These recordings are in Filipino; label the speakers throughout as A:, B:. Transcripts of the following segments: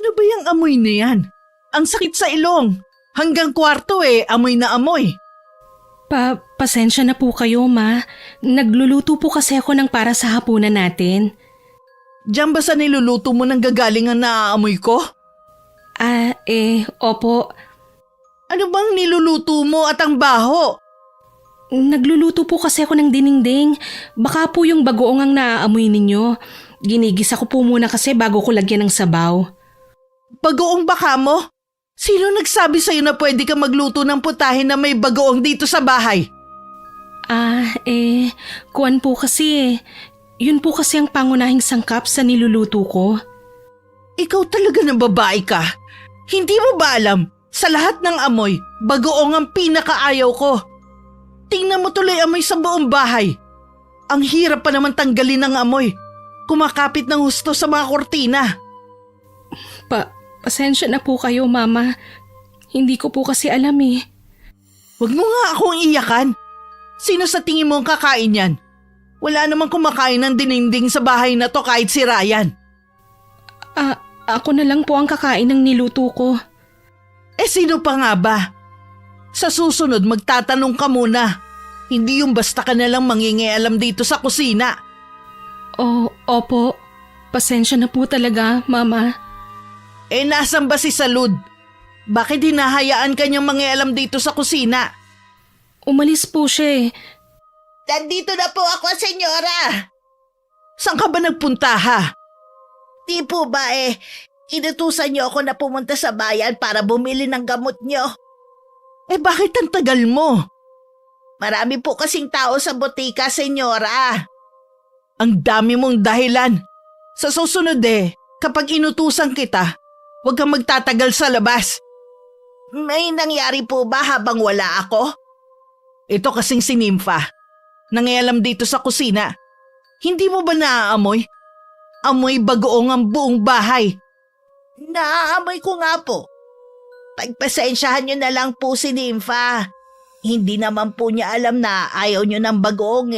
A: Ano ba yung amoy na yan? Ang sakit sa ilong. Hanggang kwarto amoy na amoy.
B: Pasensya na po kayo, Ma. Nagluluto po kasi ako ng para sa hapunan natin.
A: Diyan ba sa niluluto mo nang gagaling ang naaamoy ko?
B: Opo.
A: Ano bang niluluto mo at ang baho?
B: Nagluluto po kasi ako ng dinengdeng. Baka po yung bagoong ang naaamoy ninyo. Ginigisa ko po muna kasi bago ko lagyan ng sabaw.
A: Bagoong baka mo? Sino nagsabi sa'yo na pwede ka magluto ng putahe na may bagoong dito sa bahay?
B: Kuwan po kasi Yun po kasi ang pangunahing sangkap sa niluluto ko.
A: Ikaw talaga na babae ka. Hindi mo ba alam, sa lahat ng amoy, bagoong ang pinakaayaw ko. Tingnan mo tuloy amoy sa buong bahay. Ang hirap pa naman tanggalin ng amoy. Kumakapit ng husto sa mga kortina.
B: Pasensya na po kayo, Mama. Hindi ko po kasi alam eh.
A: Huwag mo nga akong iyakan. Sino sa tingin mo ang kakain yan? Wala namang kumakain ng dininding sa bahay na to kahit si Ryan.
B: Ako na lang po ang kakain ng niluto ko.
A: Sino pa nga ba? Sa susunod magtatanong ka muna. Hindi yung basta ka nalang mangingialam dito sa kusina.
B: Opo. Pasensya na po talaga, Mama.
A: Nasan ba si Salud? Bakit hinahayaan kanyang mangialam dito sa kusina?
B: Umalis po siya eh.
C: Nandito na po ako, senyora.
A: Saan ka ba nagpunta ha?
C: Di po ba inutusan niyo ako na pumunta sa bayan para bumili ng gamot niyo?
A: Bakit ang tagal mo?
C: Marami po kasing tao sa botika, senyora.
A: Ang dami mong dahilan. Sa susunod kapag inutusan kita, huwag kang magtatagal sa labas.
C: May nangyari po ba habang wala ako?
A: Ito kasing si Nympha. Nangialam dito sa kusina. Hindi mo ba naaamoy? Amoy bagoong ang buong bahay.
C: Naaamoy ko nga po. Pagpasensyahan niyo na lang po si Nympha. Hindi naman po niya alam na ayaw niyo ng bagoong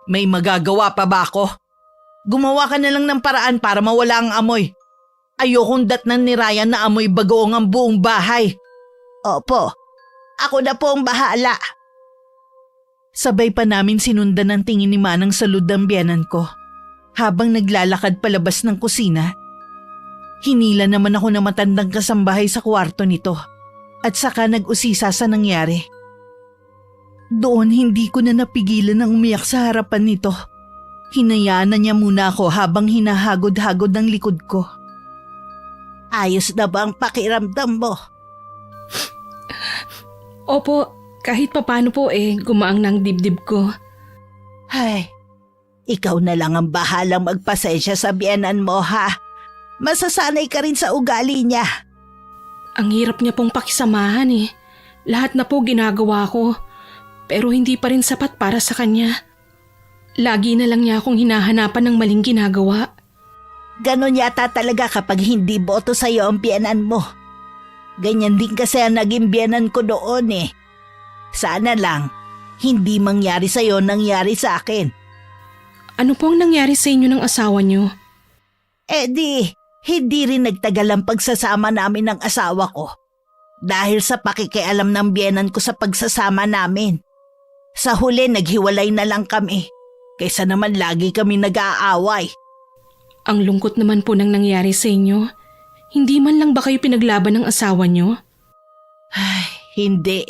A: May magagawa pa ba ako? Gumawa ka na lang ng paraan para mawala ang amoy. Ayokong datnan ni Ryan na amoy bagoong ang buong bahay.
C: Opo, ako na po ang bahala.
A: Sabay pa namin sinundan ng tingin ni Manang Salud ang biyanan ko. Habang naglalakad palabas ng kusina, hinila naman ako ng matandang kasambahay sa kwarto nito at saka nag-usisa sa nangyari. Doon hindi ko na napigilan ng umiyak sa harapan nito. Hinayaan na niya muna ako habang hinahagod-hagod ng likod ko.
C: Ayos na ba ang pakiramdam mo?
B: Opo, kahit papano po gumaang ng dibdib ko.
C: Ay, ikaw na lang ang bahalang magpasensya sa biyanan mo ha. Masasanay ka rin sa ugali niya.
B: Ang hirap niya pong pakisamahan eh. Lahat na po ginagawa ko, pero hindi pa rin sapat para sa kanya. Lagi na lang niya akong hinahanapan ng maling ginagawa.
C: Ganon yata talaga kapag hindi boto sa'yo ang biyanan mo. Ganyan din kasi ang naging biyanan ko doon Sana lang, hindi mangyari sa'yo nangyari sa akin.
B: Ano po ang nangyari sa inyo ng asawa niyo?
C: Hindi rin nagtagal ang pagsasama namin ng asawa ko. Dahil sa pakikialam ng biyanan ko sa pagsasama namin. Sa huli naghiwalay na lang kami. Kaysa naman lagi kami nag-aaway.
B: Ang lungkot naman po nang nangyari sa inyo. Hindi man lang ba kayo pinaglaban ng asawa niyo?
C: Ay, hindi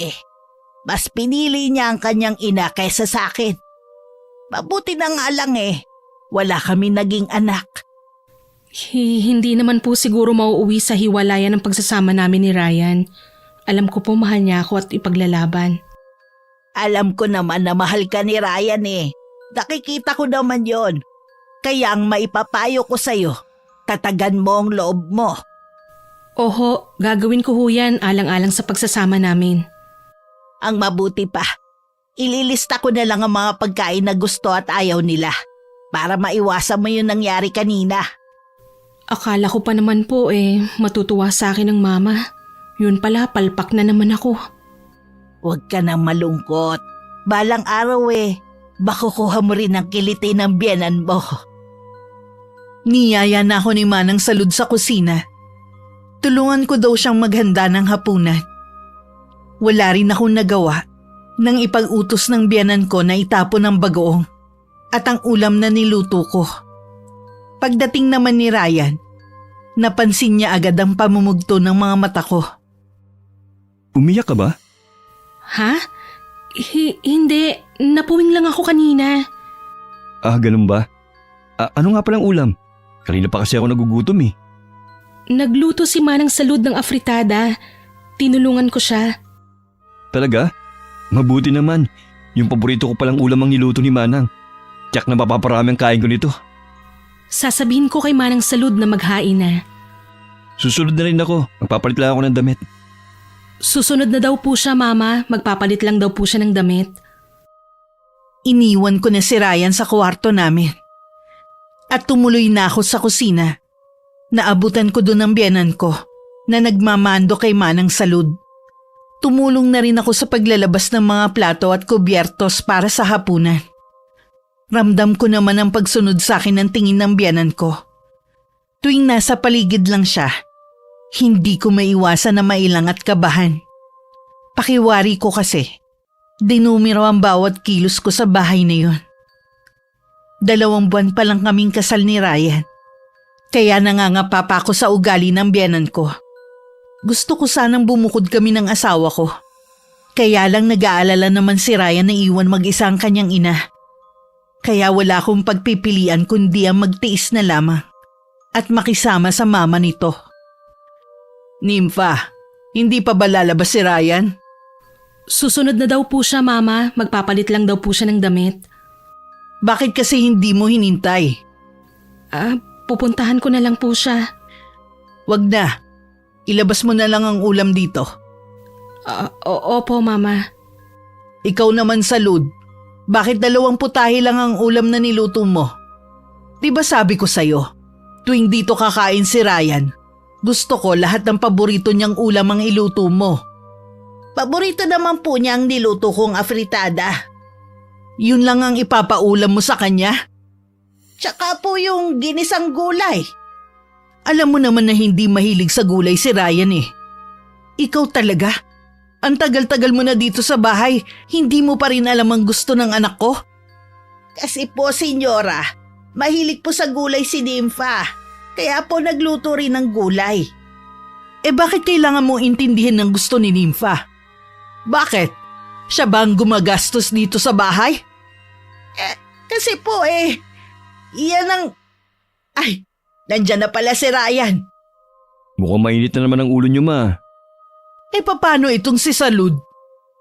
C: Mas pinili niya ang kanyang ina kaysa sa akin. Mabuti na nga lang wala kami naging anak.
B: Hindi naman po siguro mauuwi sa hiwalayan ng pagsasama namin ni Ryan. Alam ko po mahal niya ako at ipaglalaban.
C: Alam ko naman na mahal ka ni Ryan Nakikita ko naman yon. Kaya ang maipapayo ko sa'yo, tatagan mo ang loob mo.
B: Oho, gagawin ko ho yan alang-alang sa pagsasama namin.
C: Ang mabuti pa, ililista ko na lang ang mga pagkain na gusto at ayaw nila para maiwasan mo yung nangyari kanina.
B: Akala ko pa naman po matutuwa sa akin ng mama. Yun pala, palpak na naman ako.
C: Huwag ka nang malungkot. Balang araw makukuha mo rin ang kiliti ng biyanan mo.
A: Niyaya na ako ni Manang Salud sa kusina Tulungan ko daw siyang maghanda ng hapunan. Wala rin akong nagawa nang ipag-utos ng biyanan ko na itapon ang bagoong at ang ulam na niluto ko. Pagdating naman ni Ryan, napansin niya agad ang pamumugto ng mga mata ko.
D: Umiyak ka ba?
B: Ha? Hindi. Napuwing lang ako kanina.
D: Ah, ganun ba? Ano nga palang ulam? Kanina pa kasi ako nagugutom eh.
B: Nagluto si Manang Salud ng afritada. Tinulungan ko siya.
D: Talaga? Mabuti naman. Yung paborito ko palang ulam ang niluto ni Manang. Tiyak na mapaparami ang kain ko nito.
B: Sasabihin ko kay Manang Salud na maghain na.
D: Susunod na rin ako. Magpapalit lang ako ng damit.
B: Susunod na daw po siya, Mama. Magpapalit lang daw po siya ng damit.
A: Iniwan ko na si Ryan sa kwarto namin. At tumuloy na ako sa kusina. Naabutan ko doon ang biyanan ko na nagmamando kay Manang Salud. Tumulong na rin ako sa paglalabas ng mga plato at kubyertos para sa hapunan. Ramdam ko naman ang pagsunod sa akin ng tingin ng biyanan ko. Tuwing nasa paligid lang siya, hindi ko maiwasan na mailang at kabahan. Pakiwari ko kasi, dinumiraw ang bawat kilos ko sa bahay na yun. 2 buwan pa lang kaming kasal ni Ryan, kaya nangangapa pa ako sa ugali ng biyanan ko. Gusto ko sanang bumukod kami ng asawa ko. Kaya lang nag-aalala naman si Ryan na iwan mag-isa ang kanyang ina. Kaya wala akong pagpipilian kundi ang magtiis na lamang at makisama sa mama nito. Nympha, hindi pa ba lalabas si Ryan?
B: Susunod na daw po siya, Mama. Magpapalit lang daw po siya ng damit.
A: Bakit kasi hindi mo hinintay?
B: Pupuntahan ko na lang po siya.
A: Wag na. Ilabas mo na lang ang ulam dito.
B: Opo, Mama.
A: Ikaw naman, Salud. Bakit 2 putahe lang ang ulam na niluto mo? Diba sabi ko sa'yo, tuwing dito kakain si Ryan, gusto ko lahat ng paborito niyang ulam ang iluto mo.
C: Paborito naman po niya ang niluto kong afritada.
A: Yun lang ang ipapaulam mo sa kanya?
C: Tsaka po yung ginisang gulay.
A: Alam mo naman na hindi mahilig sa gulay si Ryan eh. Ikaw talaga? Ang tagal-tagal mo na dito sa bahay, hindi mo pa rin alam ang gusto ng anak ko?
C: Kasi po, senyora, mahilig po sa gulay si Nympha. Kaya po nagluto rin ng gulay.
A: Eh bakit kailangan mo intindihin ng gusto ni Nympha? Bakit? Siya ba ang gumagastos dito sa bahay?
C: Kasi po iyan ang... Ay, nandyan na pala si Ryan.
D: Mukhang mainit na naman ang ulo niyo, Ma.
A: Eh paano itong si Salud?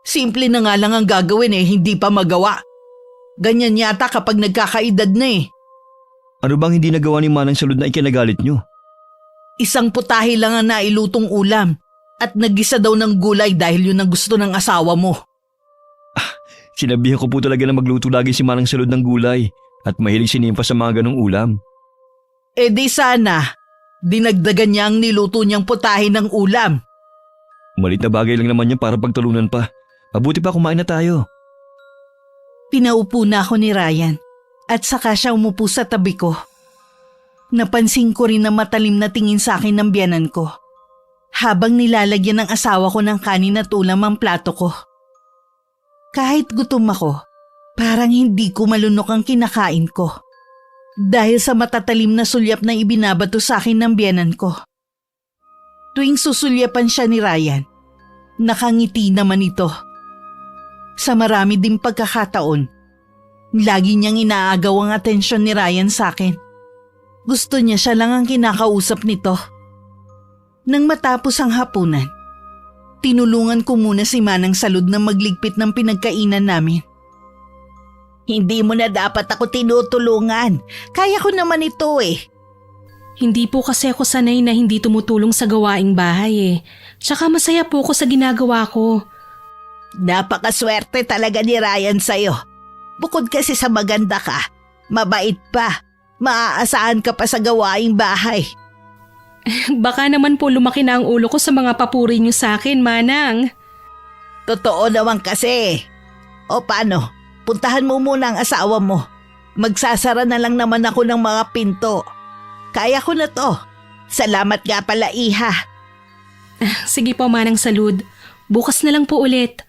A: Simple na nga lang ang gagawin hindi pa magawa. Ganyan yata kapag nagkakaedad na eh.
D: Ano bang hindi nagawa ni Manang Salud na ikinagalit niyo?
A: 1 putahe lang ang nailutong ulam at nagisa daw ng gulay dahil yun ang gusto ng asawa mo.
D: Sinabihan ko po talaga na magluto lagi si Manang Salud ng gulay at mahilig si Nympha sa mga ganong ulam.
A: Eh di sana, dinagdagan niya ang niluto niyang putahe ng ulam.
D: Malit na bagay lang naman yan para pagtalunan pa. Mabuti pa kumain na tayo.
A: Pinaupo na ako ni Ryan at saka siya umupo sa tabi ko. Napansin ko rin na matalim na tingin sa akin ng biyanan ko habang nilalagyan ng asawa ko ng kanin at ulam ang plato ko. Kahit gutom ako, parang hindi ko malunok ang kinakain ko dahil sa matatalim na sulyap na ibinabato sa akin ng biyanan ko. Tuwing susulyapan siya ni Ryan, nakangiti naman ito. Sa marami ding pagkakataon, lagi niyang inaagaw ang atensyon ni Ryan sa akin. Gusto niya siya lang ang kinakausap nito. Nang matapos ang hapunan, tinulungan ko muna si Manang Salud na magligpit ng pinagkainan namin.
C: Hindi mo na dapat ako tinutulungan. Kaya ko naman ito
B: Hindi po kasi ako sanay na hindi tumutulong sa gawaing bahay Tsaka masaya po ako sa ginagawa ko.
C: Napakaswerte talaga ni Ryan sa'yo. Bukod kasi sa maganda ka, mabait pa. Maaasahan ka pa sa gawaing bahay.
B: Baka naman po lumaki na ang ulo ko sa mga papuri niyo sa akin, Manang.
C: Totoo naman kasi. O paano? Puntahan mo muna ang asawa mo. Magsasara na lang naman ako ng mga pinto. Kaya ko na to. Salamat nga pala, Iha.
B: Sige po, Manang Salud. Bukas na lang po ulit.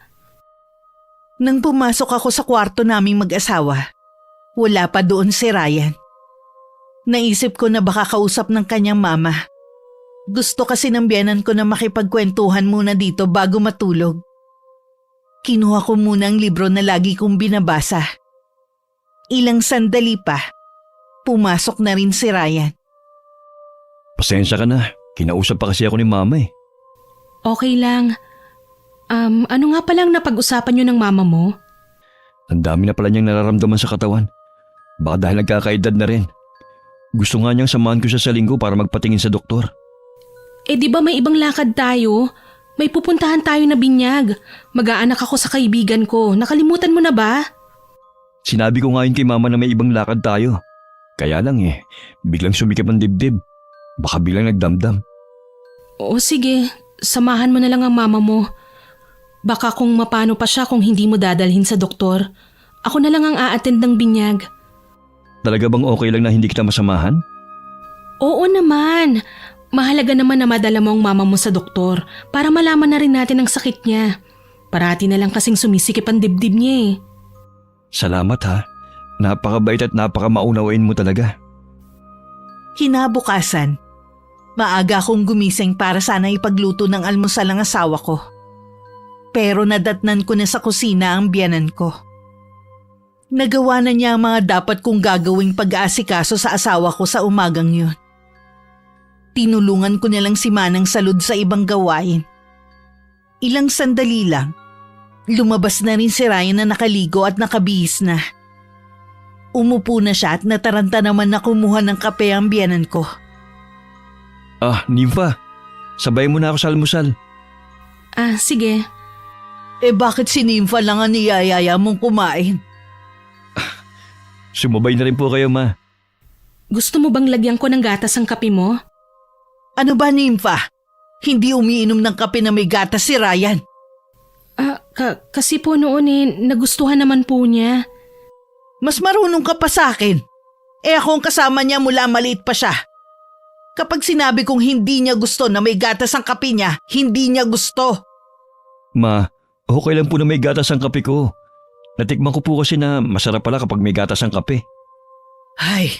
A: Nang pumasok ako sa kwarto naming mag-asawa, wala pa doon si Ryan. Naisip ko na baka kausap ng kanyang mama. Gusto kasi ng biyenan ko na makipagkwentuhan muna dito bago matulog. Kinuha ko muna ang libro na lagi kong binabasa. Ilang sandali pa, pumasok na rin si Ryan.
D: Pasensya ka na. Kinausap pa kasi ako ni mama eh.
B: Okay lang. Ano nga palang napag-usapan niyo ng mama mo?
D: Ang dami na pala niyang nararamdaman sa katawan. Baka dahil nagkakaedad na rin. Gusto nga niyang samahan ko siya sa linggo para magpatingin sa doktor.
B: Eh di ba may ibang lakad tayo? May pupuntahan tayo na binyag. Mag-aanak ako sa kaibigan ko. Nakalimutan mo na ba?
D: Sinabi ko nga yun kay mama na may ibang lakad tayo. Kaya lang biglang sumikip ang dibdib. Baka biglang nagdamdam.
B: Oo sige, samahan mo na lang ang mama mo. Baka kung mapano pa siya kung hindi mo dadalhin sa doktor. Ako na lang ang a-attend ng binyag.
D: Talaga bang okay lang na hindi kita masamahan?
B: Oo naman. Mahalaga naman na madala mo ang mama mo sa doktor para malaman na rin natin ang sakit niya. Parati na lang kasing sumisikip ang dibdib niya eh.
D: Salamat ha. Napakabait at napakamaunawain mo talaga.
A: Kinabukasan, maaga akong gumising para sana ipagluto ng almusal ang asawa ko. Pero nadatnan ko na sa kusina ang biyenan ko. Nagawa na niya ang mga dapat kong gagawing pag-aasikaso sa asawa ko sa umagang yun. Tinulungan ko nilang si Manang Salud sa ibang gawain. Ilang sandali lang, lumabas na rin si Ryan na nakaligo at nakabihis na. Umupo na siya at nataranta naman na kumuha ng kape ang biyenan ko.
D: Nympha, sabay mo na ako sa almusal.
B: Sige.
A: Bakit si Nympha lang ang niyayaya mong kumain?
D: Sumabay na rin po kayo ma.
B: Gusto mo bang lagyan ko ng gatas ang kape mo?
A: Ano ba, Nympha? Hindi umiinom ng kape na may gatas si Ryan.
B: Kasi po noon nagustuhan naman po niya.
A: Mas marunong ka pa sa akin. Ako ang kasama niya mula maliit pa siya. Kapag sinabi kong hindi niya gusto na may gatas ang kape niya, hindi niya gusto.
D: Ma, okay lang po na may gatas ang kape ko. Natikman ko po kasi na masarap pala kapag may gatas ang kape.
A: Ay,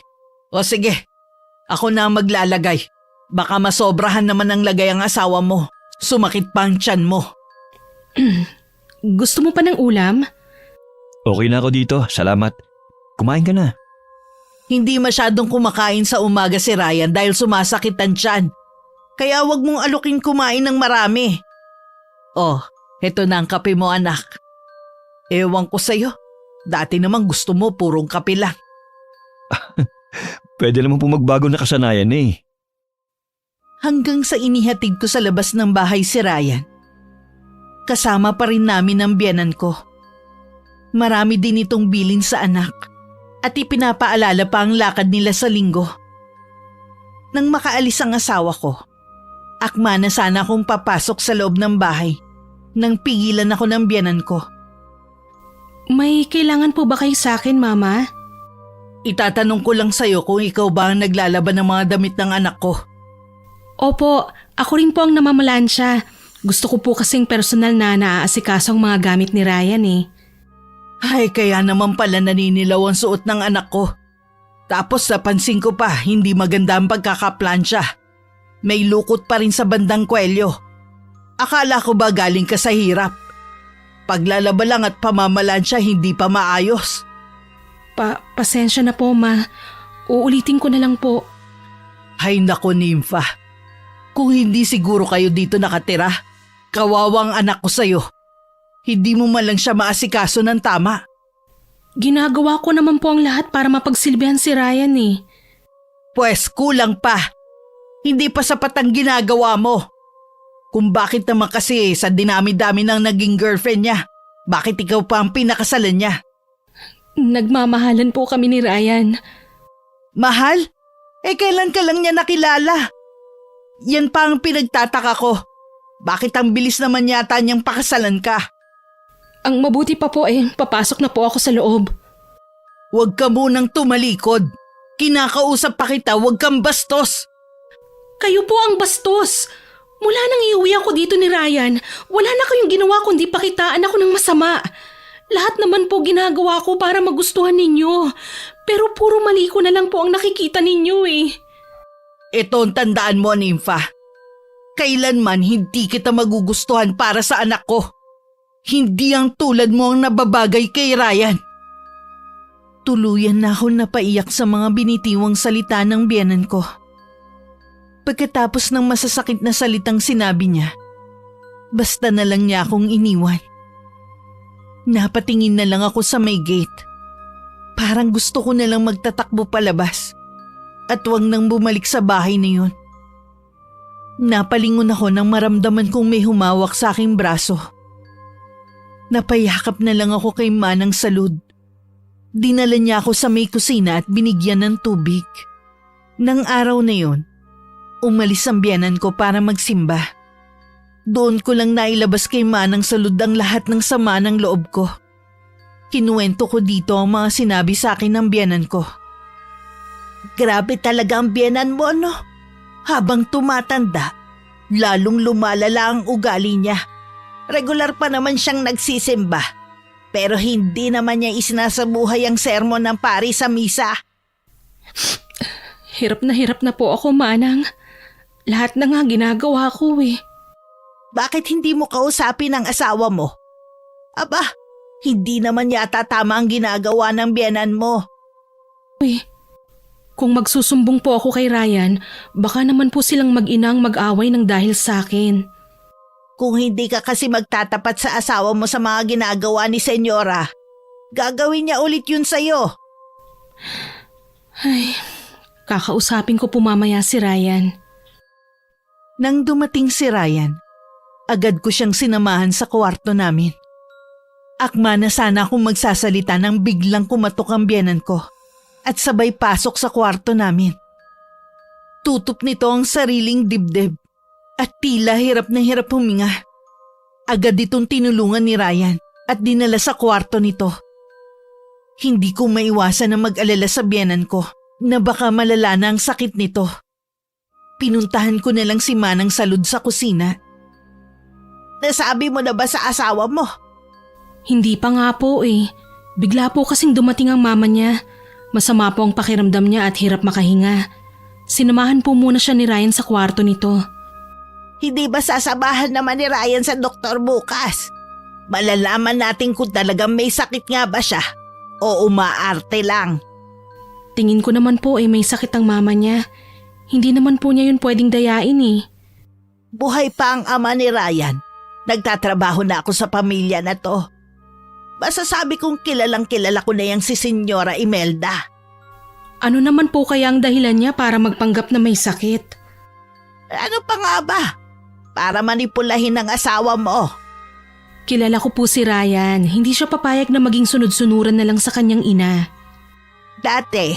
A: o sige. Ako na ang maglalagay. Baka masobrahan naman ang lagay ang asawa mo. Sumakit pa ang tiyan mo.
B: Gusto mo pa ng ulam?
D: Okay na ako dito, salamat. Kumain ka na.
A: Hindi masyadong kumakain sa umaga si Ryan dahil sumasakit ang tiyan. Kaya wag mong alukin kumain ng marami. Oh, eto na ang kape mo anak. Ewan ko sa'yo. Dati naman gusto mo purong kape lang.
D: Pwede naman po magbago na kasanayan eh.
A: Hanggang sa inihatid ko sa labas ng bahay si Ryan. Kasama pa rin namin ang biyenan ko. Marami din itong bilin sa anak at ipinapaalala pa ang lakad nila sa linggo. Nang makaalis ang asawa ko, akma na sana akong papasok sa loob ng bahay nang pigilan ako ng biyenan ko.
B: May kailangan po ba kayo sa akin, Mama?
A: Itatanong ko lang sa'yo kung ikaw ba ang naglalaban ng mga damit ng anak ko.
B: Opo, ako rin po ang namamalansya. Gusto ko po kasing personal na naaasikaso ang mga gamit ni Ryan eh.
A: Ay, kaya naman pala naninilaw ang suot ng anak ko. Tapos napansin ko pa, hindi maganda ang pagkakaplansya. May lukot pa rin sa bandang kwelyo. Akala ko ba galing ka sa hirap? Paglalaba lang at pamamalansya hindi pa maayos.
B: Pasensya na po, Ma. Uulitin ko na lang po.
A: Ay nako, Nympha. Kung hindi siguro kayo dito nakatira, kawawang anak ko sa'yo. Hindi mo man lang siya maasikaso ng tama.
B: Ginagawa ko naman po ang lahat para mapagsilbihan si Ryan eh.
A: Pwes kulang pa. Hindi pa sapat ang ginagawa mo. Kung bakit naman kasi sa dinami-dami ng naging girlfriend niya, bakit ikaw pa ang pinakasalan niya?
B: Nagmamahalan po kami ni Ryan.
A: Mahal? Kailan ka lang niya nakilala? Yan pa ang pinagtataka ko. Bakit ang bilis naman yata niyang pakasalan ka?
B: Ang mabuti pa po papasok na po ako sa loob.
A: Huwag ka munang tumalikod. Kinakausap pa kita, huwag kang bastos.
B: Kayo po ang bastos. Mula nang iuwi ako dito ni Ryan, wala na kayong ginawa kundi pakitaan ako ng masama. Lahat naman po ginagawa ko para magustuhan ninyo. Pero puro mali ko na lang po ang nakikita ninyo eh.
A: Ito ang tandaan mo, Nympha. Kailanman hindi kita magugustuhan para sa anak ko. Hindi ang tulad mo ang nababagay kay Ryan. Tuluyan na ako napaiyak sa mga binitiwang salita ng biyenan ko. Pagkatapos ng masasakit na salitang sinabi niya, basta na lang niya akong iniwan. Napatingin na lang ako sa may gate. Parang gusto ko na lang magtatakbo palabas at wag nang bumalik sa bahay na yun. Napalingon ako nang maramdaman kong may humawak sa aking braso. Napayakap na lang ako kay Manang Salud. Dinala niya ako sa may kusina at binigyan ng tubig. Nang araw na yun, umalis ang biyenan ko para magsimba. Doon ko lang nailabas kay Manang Salud ang lahat ng sama ng loob ko. Kinuwento ko dito ang mga sinabi sa akin ng biyenan ko.
C: Grabe talaga ang biyenan mo, no? Habang tumatanda, lalong lumalala ang ugali niya. Regular pa naman siyang nagsisimba. Pero hindi naman niya isinasabuhay ang sermon ng pari sa misa.
B: Hirap na po ako, Manang. Lahat na nga ginagawa ko eh.
C: Bakit hindi mo kausapin ang asawa mo? Aba, hindi naman yata tama ang ginagawa ng biyenan mo.
B: Kung magsusumbong po ako kay Ryan, baka naman po silang mag-inang mag-away ng dahil sa akin.
C: Kung hindi ka kasi magtatapat sa asawa mo sa mga ginagawa ni Senyora, gagawin niya ulit yun sa'yo.
B: Ay, kakausapin ko po mamaya si Ryan.
A: Nang dumating si Ryan, agad ko siyang sinamahan sa kwarto namin. Akma na sana akong magsasalita nang biglang kumatok ang biyenan ko at sabay pasok sa kwarto namin. Tutup nito ang sariling dibdib at tila hirap na hirap huminga. Agad itong tinulungan ni Ryan at dinala sa kwarto nito. Hindi ko maiwasan na mag-alala sa biyenan ko na baka malala na ang sakit nito. Pinuntahan ko na lang si Manang Salud sa kusina.
C: Nasabi mo na ba sa asawa mo?
B: Hindi pa nga po eh. Bigla po kasing dumating ang mama niya. Masama po ang pakiramdam niya at hirap makahinga. Sinamahan po muna siya ni Ryan sa kwarto nito.
C: Hindi ba sasabahan naman ni Ryan sa doktor bukas? Malalaman natin kung talagang may sakit nga ba siya o umaarte lang.
B: Tingin ko naman po ay may sakit ang mama niya. Hindi naman po niya yun pwedeng dayain eh.
C: Buhay pa ang ama ni Ryan. Nagtatrabaho na ako sa pamilya na to. Basta sabi kong kilalang kilala ko na yung si Senyora Imelda.
B: Ano naman po kaya ang dahilan niya para magpanggap na may sakit?
C: Ano pa nga ba? Para manipulahin ng asawa mo.
B: Kilala ko po si Ryan. Hindi siya papayag na maging sunod-sunuran na lang sa kanyang ina.
C: Dati,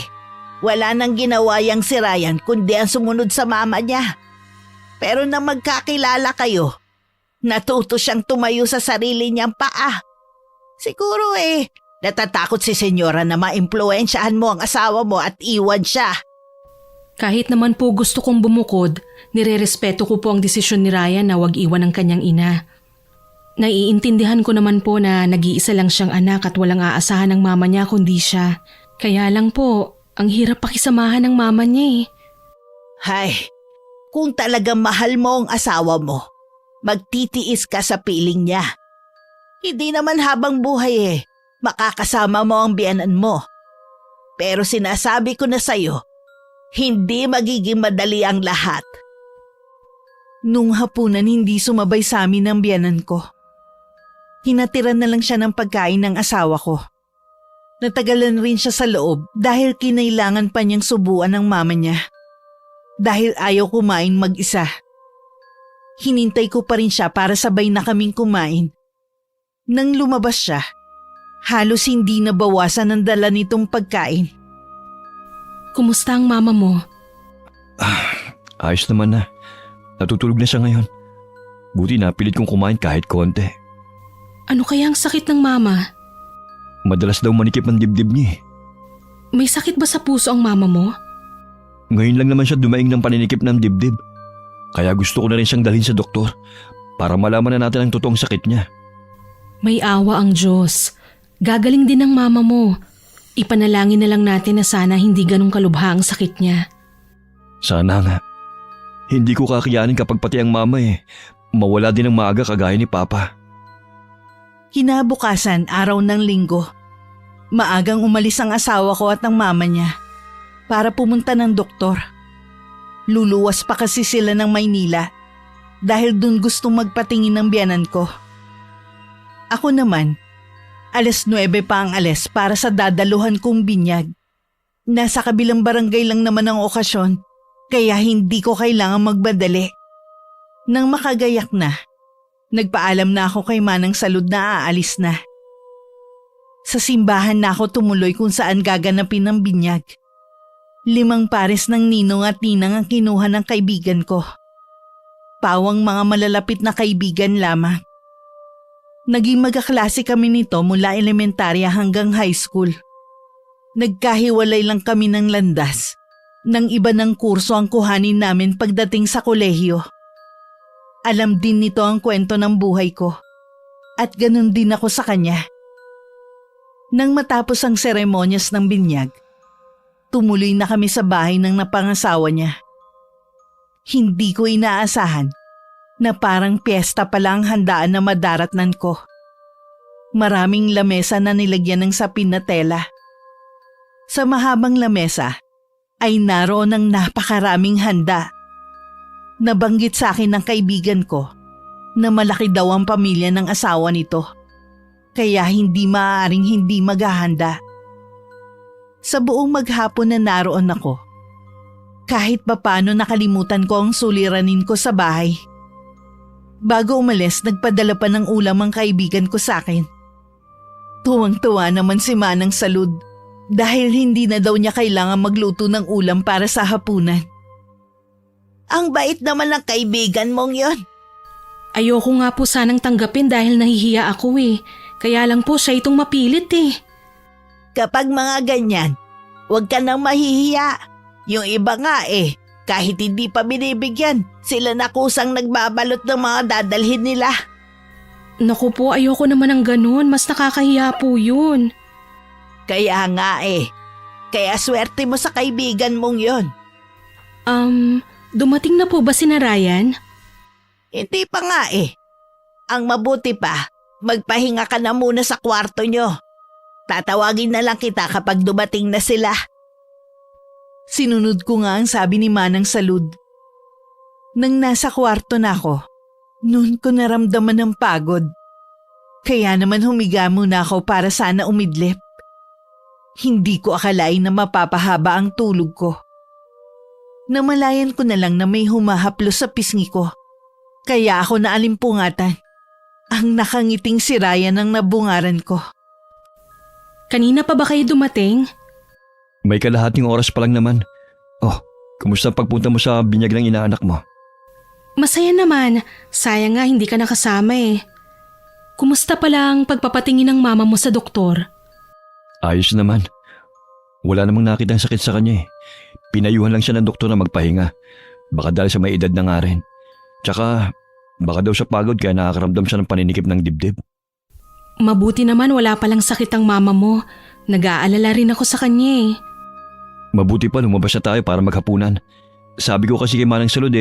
C: wala nang ginawa yang si Ryan kundi ang sumunod sa mama niya. Pero nang magkakilala kayo, natuto siyang tumayo sa sarili niyang paa. Siguro natatakot si Senyora na maimpluwensyahan mo ang asawa mo at iwan siya.
B: Kahit naman po gusto kong bumukod, nirerespeto ko po ang desisyon ni Ryan na wag iwan ang kanyang ina. Naiintindihan ko naman po na nag-iisa lang siyang anak at walang aasahan ng mama niya kundi siya. Kaya lang po, ang hirap pakisamahan ng mama niya eh.
C: Hay, kung talagang mahal mo ang asawa mo, magtitiis ka sa piling niya. Hindi naman habang buhay makakasama mo ang biyenan mo. Pero sinasabi ko na sa'yo, hindi magiging madali ang lahat.
A: Nung hapunan hindi sumabay sa amin ang biyenan ko. Hinatiran na lang siya ng pagkain ng asawa ko. Natagalan rin siya sa loob dahil kinailangan pa niyang subuan ng mama niya. Dahil ayaw kumain mag-isa. Hinintay ko pa rin siya para sabay na kaming kumain. Nang lumabas siya, halos hindi nabawasan ang dala nitong pagkain.
B: Kumusta ang mama mo?
D: Ayos naman na. Natutulog na siya ngayon. Buti napilit kong kumain kahit konti.
B: Ano kaya ang sakit ng mama?
D: Madalas daw manikip ang dibdib niya eh.
B: May sakit ba sa puso ang mama mo?
D: Ngayon lang naman siya dumaing ng paninikip ng dibdib. Kaya gusto ko na rin siyang dalhin sa doktor para malaman na natin ang totoong sakit niya.
B: May awa ang Diyos. Gagaling din ang mama mo. Ipanalangin na lang natin na sana hindi ganun kalubha ang sakit niya.
D: Sana nga. Hindi ko kakayanin kapag pati ang mama mawala din ng maaga kagaya ni Papa.
A: Kinabukasan, araw ng linggo. Maagang umalis ang asawa ko at ang mama niya para pumunta ng doktor. Luluwas pa kasi sila ng Maynila dahil dun gustong magpatingin ng biyanan ko. Ako naman, 9:00 pa ang alis para sa dadaluhan kong binyag. Nasa kabilang barangay lang naman ang okasyon, kaya hindi ko kailangan magbadali. Nang makagayak na, nagpaalam na ako kay Manang Salud na aalis na. Sa simbahan na ako tumuloy kung saan gaganapin ang binyag. 5 pares ng ninong at ninang ang kinuha ng kaibigan ko. Pawang mga malalapit na kaibigan lamang. Naging magkaklase kami nito mula elementarya hanggang high school. Nagkahiwalay lang kami ng landas. Nang iba ng kurso ang kuhanin namin pagdating sa kolehiyo. Alam din nito ang kwento ng buhay ko. At ganun din ako sa kanya. Nang matapos ang seremonyas ng binyag, tumuloy na kami sa bahay ng napangasawa niya. Hindi ko inaasahan na parang piyesta pala ang handaan na madaratnan ko. Maraming lamesa na nilagyan ng sapin na tela. Sa mahabang lamesa ay naroon ang napakaraming handa. Nabanggit sa akin ng kaibigan ko na malaki daw ang pamilya ng asawa nito. Kaya hindi maaaring hindi maghahanda. Sa buong maghapon na naroon ako, kahit papano nakalimutan ko ang suliranin ko sa bahay. Bago umalis, nagpadala pa ng ulam ang kaibigan ko sa akin. Tuwang-tuwa naman si Manang Salud dahil hindi na daw niya kailangan magluto ng ulam para sa hapunan.
C: Ang bait naman ng kaibigan mong yon.
B: Ayoko nga po sanang tanggapin dahil nahihiya ako Kaya lang po siya itong mapilit
C: Kapag mga ganyan, huwag ka nang mahihiya. Yung iba nga kahit hindi pa binibigyan, sila na kusang nagbabalot ng mga dadalhin nila.
B: Naku po, ayoko naman ng ganun. Mas nakakahiya po yun.
C: Kaya nga kaya swerte mo sa kaibigan mong yon.
B: Dumating na po ba si Ryan?
C: Hindi pa nga Ang mabuti pa, magpahinga ka na muna sa kwarto nyo. Tatawagin na lang kita kapag dumating na sila.
A: Sinunod ko nga ang sabi ni Manang Salud. Nang nasa kwarto na ako, noon ko naramdaman ng pagod. Kaya naman humiga muna ako para sana umidlip. Hindi ko akalain na mapapahaba ang tulog ko. Namalayan ko na lang na may humahaplos sa pisngi ko. Kaya ako naalimpungatan. Ang nakangiting si Ryan ang nabungaran ko.
B: Kanina pa ba kayo dumating?
D: May kalahating oras pa lang naman. Oh, kumusta ang pagpunta mo sa binyag ng inaanak mo?
B: Masaya naman. Sayang nga hindi ka nakasama Kumusta pala ang pagpapatingin ng mama mo sa doktor?
D: Ayos naman. Wala namang nakitang sakit sa kanya Pinayuhan lang siya ng doktor na magpahinga. Baka dahil sa may edad na nga rin. Tsaka baka daw sa pagod kaya nakakaramdam siya ng paninikip ng dibdib.
B: Mabuti naman wala palang sakit ang mama mo. Nag-aalala rin ako sa kanya
D: Mabuti pa lumabas na tayo para maghapunan. Sabi ko kasi kay Manang Salud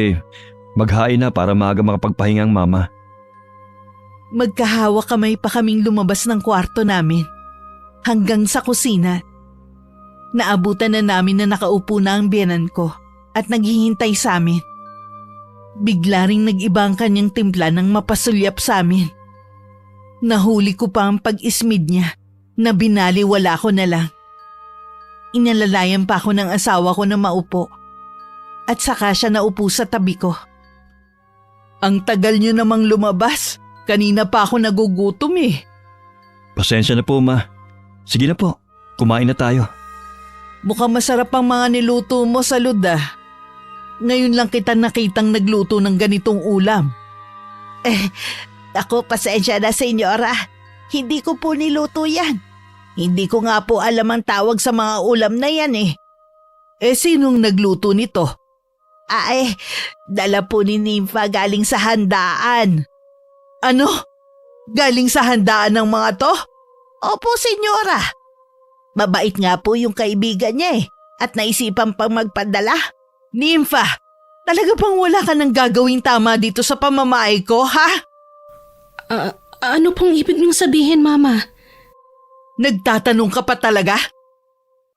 D: maghain na para maaga makapagpahinga ang mama.
A: Magkahawa kamay pa kaming lumabas ng kwarto namin. Hanggang sa kusina. Naabutan na namin na nakaupo na ang biyanan ko at naghihintay sa amin. Bigla ring nag-iba ang kanyang timpla nang mapasulyap sa amin. Nahuli ko pa ang pag-ismid niya na binaliwala ko na lang. Inalalayan pa ako ng asawa ko na maupo at saka siya naupo sa tabi ko. Ang tagal niyo namang lumabas. Kanina pa ako nagugutom
D: Pasensya na po ma. Sige na po, kumain na tayo.
A: Mukhang masarap ang mga niluto mo, Salud Ngayon lang kita nakitang nagluto ng ganitong ulam.
C: Ako, pasensya na senyora. Hindi ko po niluto yan. Hindi ko nga po alam ang tawag sa mga ulam na yan
A: Sinong nagluto nito?
C: Ay, dala po ni Nympha galing sa handaan.
A: Ano? Galing sa handaan ng mga to?
C: Opo, senyora. Mabait nga po yung kaibigan niya at naisipan pang magpadala.
A: Nympha, talaga bang wala ka nang gagawing tama dito sa pamamahay ko, ha?
B: Ano pong ibig niyong sabihin, Mama?
A: Nagtatanong ka pa talaga?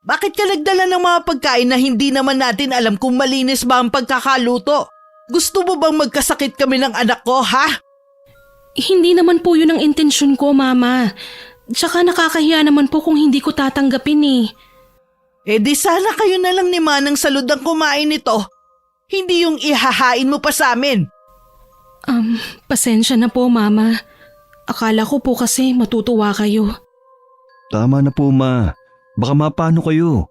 A: Bakit ka nagdala ng mga pagkain na hindi naman natin alam kung malinis ba ang pagkakaluto? Gusto mo bang magkasakit kami ng anak ko, ha?
B: Hindi naman po yun ang intensyon ko, Mama. Tsaka nakakahiya naman po kung hindi ko tatanggapin eh.
A: Eh di sana kayo na lang ni Manang Salud ang kumain nito. Hindi yung ihahain mo pa sa amin.
B: Pasensya na po, Mama. Akala ko po kasi matutuwa kayo.
D: Tama na po, Ma. Baka mapano kayo.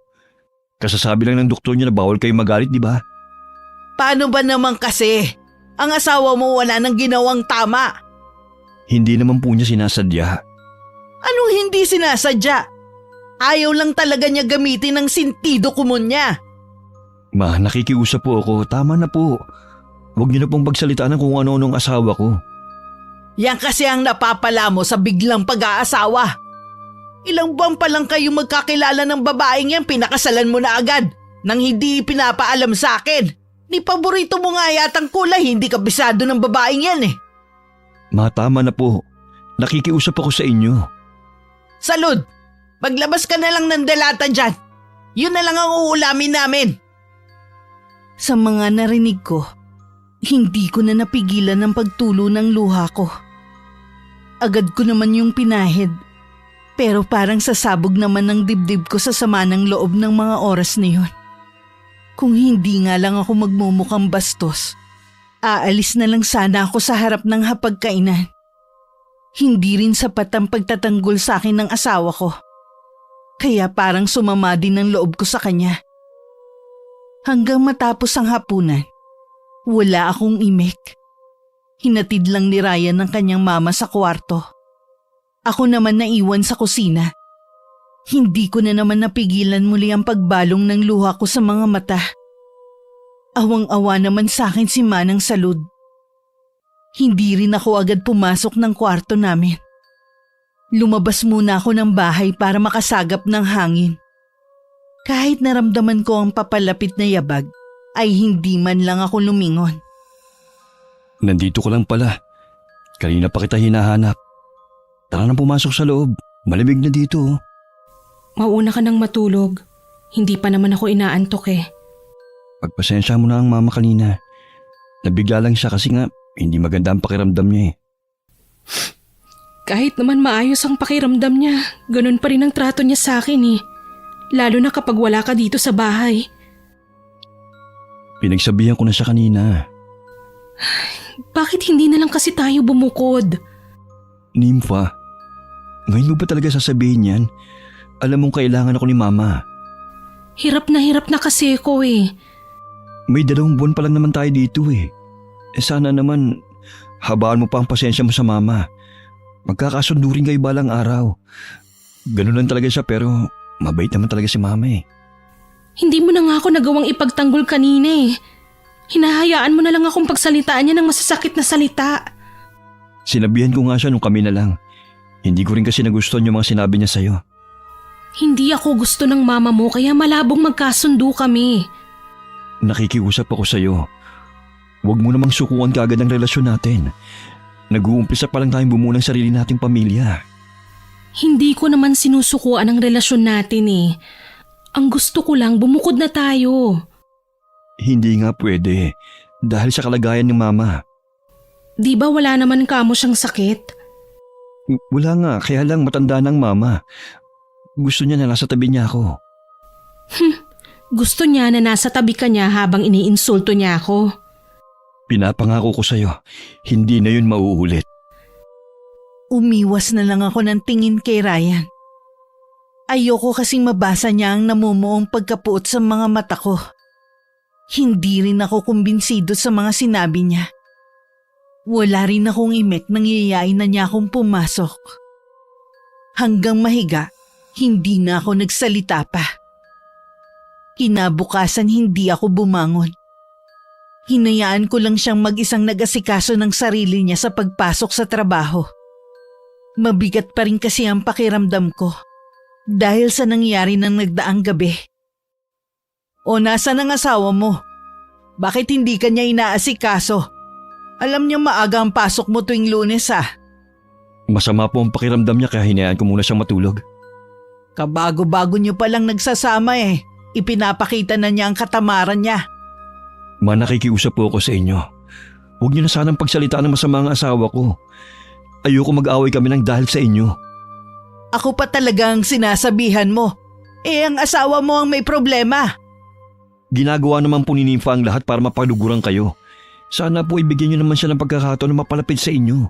D: Kasasabi lang ng doktor niya na bawal kayo magalit, di ba?
A: Paano ba naman kasi? Ang asawa mo wala nang ginawang tama.
D: Hindi naman po niya sinasadya.
A: Anong hindi sinasadya? Ayaw lang talaga niya gamitin ang sentido komon niya.
D: Ma, nakikiusap po ako. Tama na po. Huwag niyo na pong pagsalitaan ng kung ano-anong asawa ko.
A: Yan kasi ang napapala mo sa biglang pag-aasawa. Ilang buwan pa lang kayo magkakilala ng babaeng yan, pinakasalan mo na agad nang hindi pinapaalam sa akin. Ni paborito mo nga yatang kulay, hindi kabisado ng babaeng yan eh.
D: Ma, tama na po. Nakikiusap ako sa inyo.
A: Salud, maglabas ka na lang ng delata dyan. Yun na lang ang uulamin namin. Sa mga narinig ko, hindi ko na napigilan ang pagtulo ng luha ko. Agad ko naman yung pinahid. Pero parang sasabog naman ng dibdib ko sa sama ng loob ng mga oras na yun. Kung hindi nga lang ako magmumukhang bastos, aalis na lang sana ako sa harap ng hapagkainan. Hindi rin sapat ang pagtatanggol sa akin ng asawa ko. Kaya parang sumama din ang loob ko sa kanya. Hanggang matapos ang hapunan, wala akong imik. Hinatid lang ni Ryan ng kanyang mama sa kwarto. Ako naman naiwan sa kusina. Hindi ko na naman napigilan muli ang pagbalong ng luha ko sa mga mata. Awang-awa naman sa akin si Manang Salud. Hindi rin ako agad pumasok ng kwarto namin. Lumabas muna ako ng bahay para makasagap ng hangin. Kahit naramdaman ko ang papalapit na yabag, ay hindi man lang ako lumingon.
D: Nandito ko lang pala. Kanina pa kita hinahanap. Tara na pumasok sa loob. Malamig na dito.
B: Mauna ka nang matulog. Hindi pa naman ako inaantok eh.
D: Pagpasensya mo na ang mama kanina. Nabigla lang siya kasi nga hindi maganda ang pakiramdam niya eh.
B: Kahit naman maayos ang pakiramdam niya, ganun pa rin ang trato niya sa akin eh. Lalo na kapag wala ka dito sa bahay.
D: Pinagsabihan ko na siya kanina.
B: Bakit hindi na lang kasi tayo bumukod?
D: Nympha, ngayon mo ba talaga sasabihin yan? Alam mong kailangan ako ni mama.
B: Hirap na kasi ako eh.
D: May 2 buwan pa lang naman tayo dito eh. Sana naman, habaan mo pa ang pasensya mo sa mama. Magkakasundo rin kayo balang araw. Ganun lang talaga siya pero mabait naman talaga si mama eh.
B: Hindi mo na nga ako nagawang ipagtanggol kanina eh. Hinahayaan mo na lang akong pagsalitaan niya ng masasakit na salita.
D: Sinabihan ko nga siya nung kami na lang. Hindi ko rin kasi nagustuhan yung mga sinabi niya sa'yo.
B: Hindi ako gusto ng mama mo kaya malabong magkasundo kami.
D: Nakikiusap ako sa'yo. Huwag mo namang sukuan kaagad ang relasyon natin. Nag-uumpisa pa lang tayong bumuo ng sarili nating pamilya.
B: Hindi ko naman sinusukuan ang relasyon natin eh. Ang gusto ko lang bumukod na tayo.
D: Hindi nga pwede. Dahil sa kalagayan ng mama.
B: Di ba wala naman kamo siyang sakit?
D: Wala nga, kaya lang matanda ng mama. Gusto niya na nasa tabi niya ako.
B: Gusto niya na nasa tabi ka niya habang iniinsulto niya ako.
D: Pinapangako ko sa'yo, hindi na yun mauulit.
A: Umiwas na lang ako ng tingin kay Ryan. Ayoko kasing mabasa niya ang namumuong pagkapuot sa mga mata ko. Hindi rin ako kumbinsido sa mga sinabi niya. Wala rin akong imik nang yayain na niya akong pumasok. Hanggang mahiga, hindi na ako nagsalita pa. Kinabukasan hindi ako bumangon. Hinayaan ko lang siyang mag-isang nag-asikaso ng sarili niya sa pagpasok sa trabaho. Mabigat pa rin kasi ang pakiramdam ko dahil sa nangyari ng nagdaang gabi. O nasaan ang asawa mo? Bakit hindi ka niya inaasikaso? Alam niya maaga ang pasok mo tuwing Lunes ah.
D: Masama po ang pakiramdam niya kaya hinayaan ko muna siyang matulog.
A: Kabago-bago niyo palang nagsasama eh. Ipinapakita na niya ang katamaran niya.
D: Nakikiusap po ako sa inyo. Huwag niyo na sanang pagsalitaan ng masama ang asawa ko. Ayoko mag-away kami ng dahil sa inyo.
A: Ako pa talagang sinasabihan mo. Ang asawa mo ang may problema.
D: Ginagawa naman po ni Nympha ang lahat para mapaluguran kayo. Sana po ibigyan niyo naman siya ng pagkakataon na mapalapit sa inyo.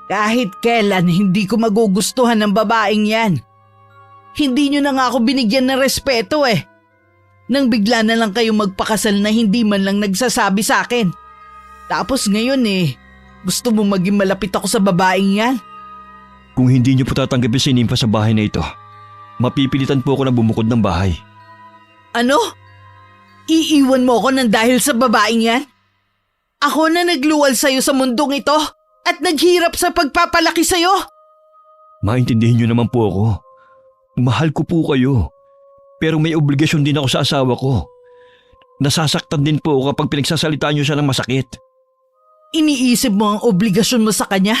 A: Kahit kailan hindi ko magugustuhan ng babaeng yan. Hindi niyo na nga ako binigyan ng respeto eh. Nang bigla na lang kayo magpakasal na hindi man lang nagsasabi sa akin. Tapos ngayon gusto mo maging malapit ako sa babaeng yan?
D: Kung hindi niyo po tatanggapin si Nympha sa bahay na ito, mapipilitan po ako na bumukod ng bahay.
A: Ano? Iiwan mo ako ng dahil sa babaeng yan? Ako na nagluwal sa'yo sa mundong ito at naghirap sa pagpapalaki sa'yo?
D: Maintindihin niyo naman po ako. Mahal ko po kayo. Pero may obligasyon din ako sa asawa ko. Nasasaktan din po ako kapag pinagsasalitaan niyo siya ng masakit.
A: Iniisip mo ang obligasyon mo sa kanya?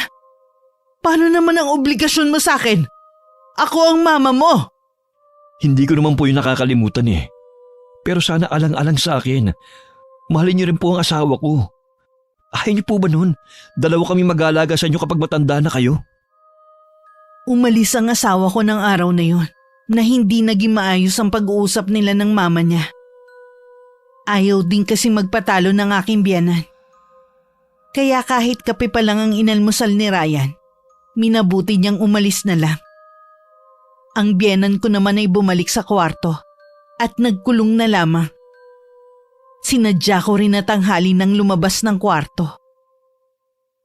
A: Paano naman ang obligasyon mo sa akin? Ako ang mama mo.
D: Hindi ko naman po yung nakakalimutan eh. Pero sana alang-alang sa akin. Mahalin niyo rin po ang asawa ko. Ayaw niyo po ba nun? Dalawa kami mag-aalaga sa inyo kapag matanda na kayo.
A: Umalis ang asawa ko ng araw na yun na hindi naging maayos ang pag-uusap nila ng mama niya. Ayaw din kasi magpatalo ng aking biyanan. Kaya kahit kape pa lang ang inalmusal ni Ryan, minabuti niyang umalis na lang. Ang biyanan ko naman ay bumalik sa kwarto at nagkulong na lamang. Sinadya ko rin na tanghali nang lumabas ng kwarto.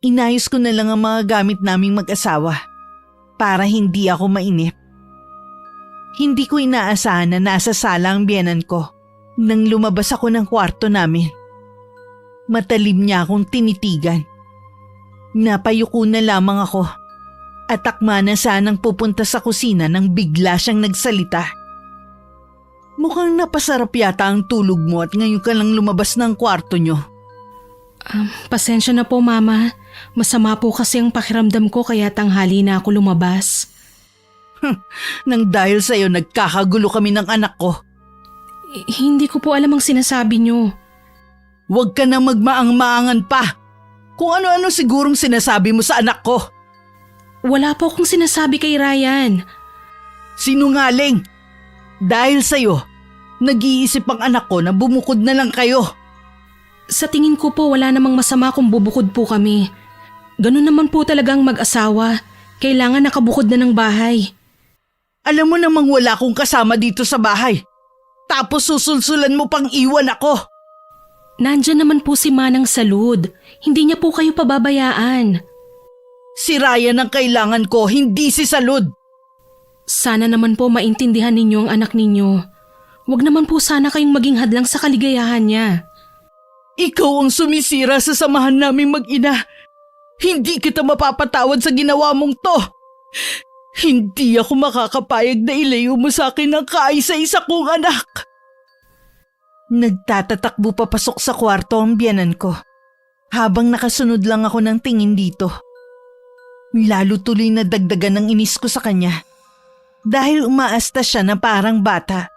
A: Inayos ko na lang ang mga gamit naming mag-asawa para hindi ako mainip. Hindi ko inaasahan na nasa sala ang biyanan ko nang lumabas ako ng kwarto namin. Matalim niya akong tinitigan. Napayuko na lamang ako at akma na sanang pupunta sa kusina nang bigla siyang nagsalita. Mukhang napasarap yata ang tulog mo at ngayon ka lang lumabas ng kwarto niyo.
B: Pasensya na po, Mama. Masama po kasi ang pakiramdam ko kaya tanghali na ako lumabas.
A: Nang dahil sa'yo nagkakagulo kami ng anak ko.
B: Hindi ko po alam ang sinasabi niyo.
A: Huwag ka na magmaang-maangan pa. Kung ano-ano sigurong sinasabi mo sa anak ko.
B: Wala po akong sinasabi kay Ryan.
A: Sinungaling. Dahil sa'yo, nag-iisip ang anak ko na bumukod na lang kayo.
B: Sa tingin ko po wala namang masama kung bubukod po kami. Ganun naman po talagang mag-asawa. Kailangan nakabukod na ng bahay.
A: Alam mo namang wala akong kasama dito sa bahay. Tapos susulsulan mo pang iwan ako.
B: Nandyan naman po si Manang Salud. Hindi niya po kayo pababayaan.
A: Si Ryan ang kailangan ko, hindi si Salud.
B: Sana naman po maintindihan ninyo ang anak ninyo. Huwag naman po sana kayong maging hadlang sa kaligayahan niya.
A: Ikaw ang sumisira sa samahan naming mag-ina. Hindi kita mapapatawad sa ginawa mong to. Hindi ako makakapayag na ilayo mo sa akin ang kaisa-isa kong anak. Nagtatatakbo papasok sa kwarto ang biyanan ko. Habang nakasunod lang ako ng tingin dito. Lalo tuloy na dagdagan ng inis ko sa kanya. Dahil umaasta siya na parang bata.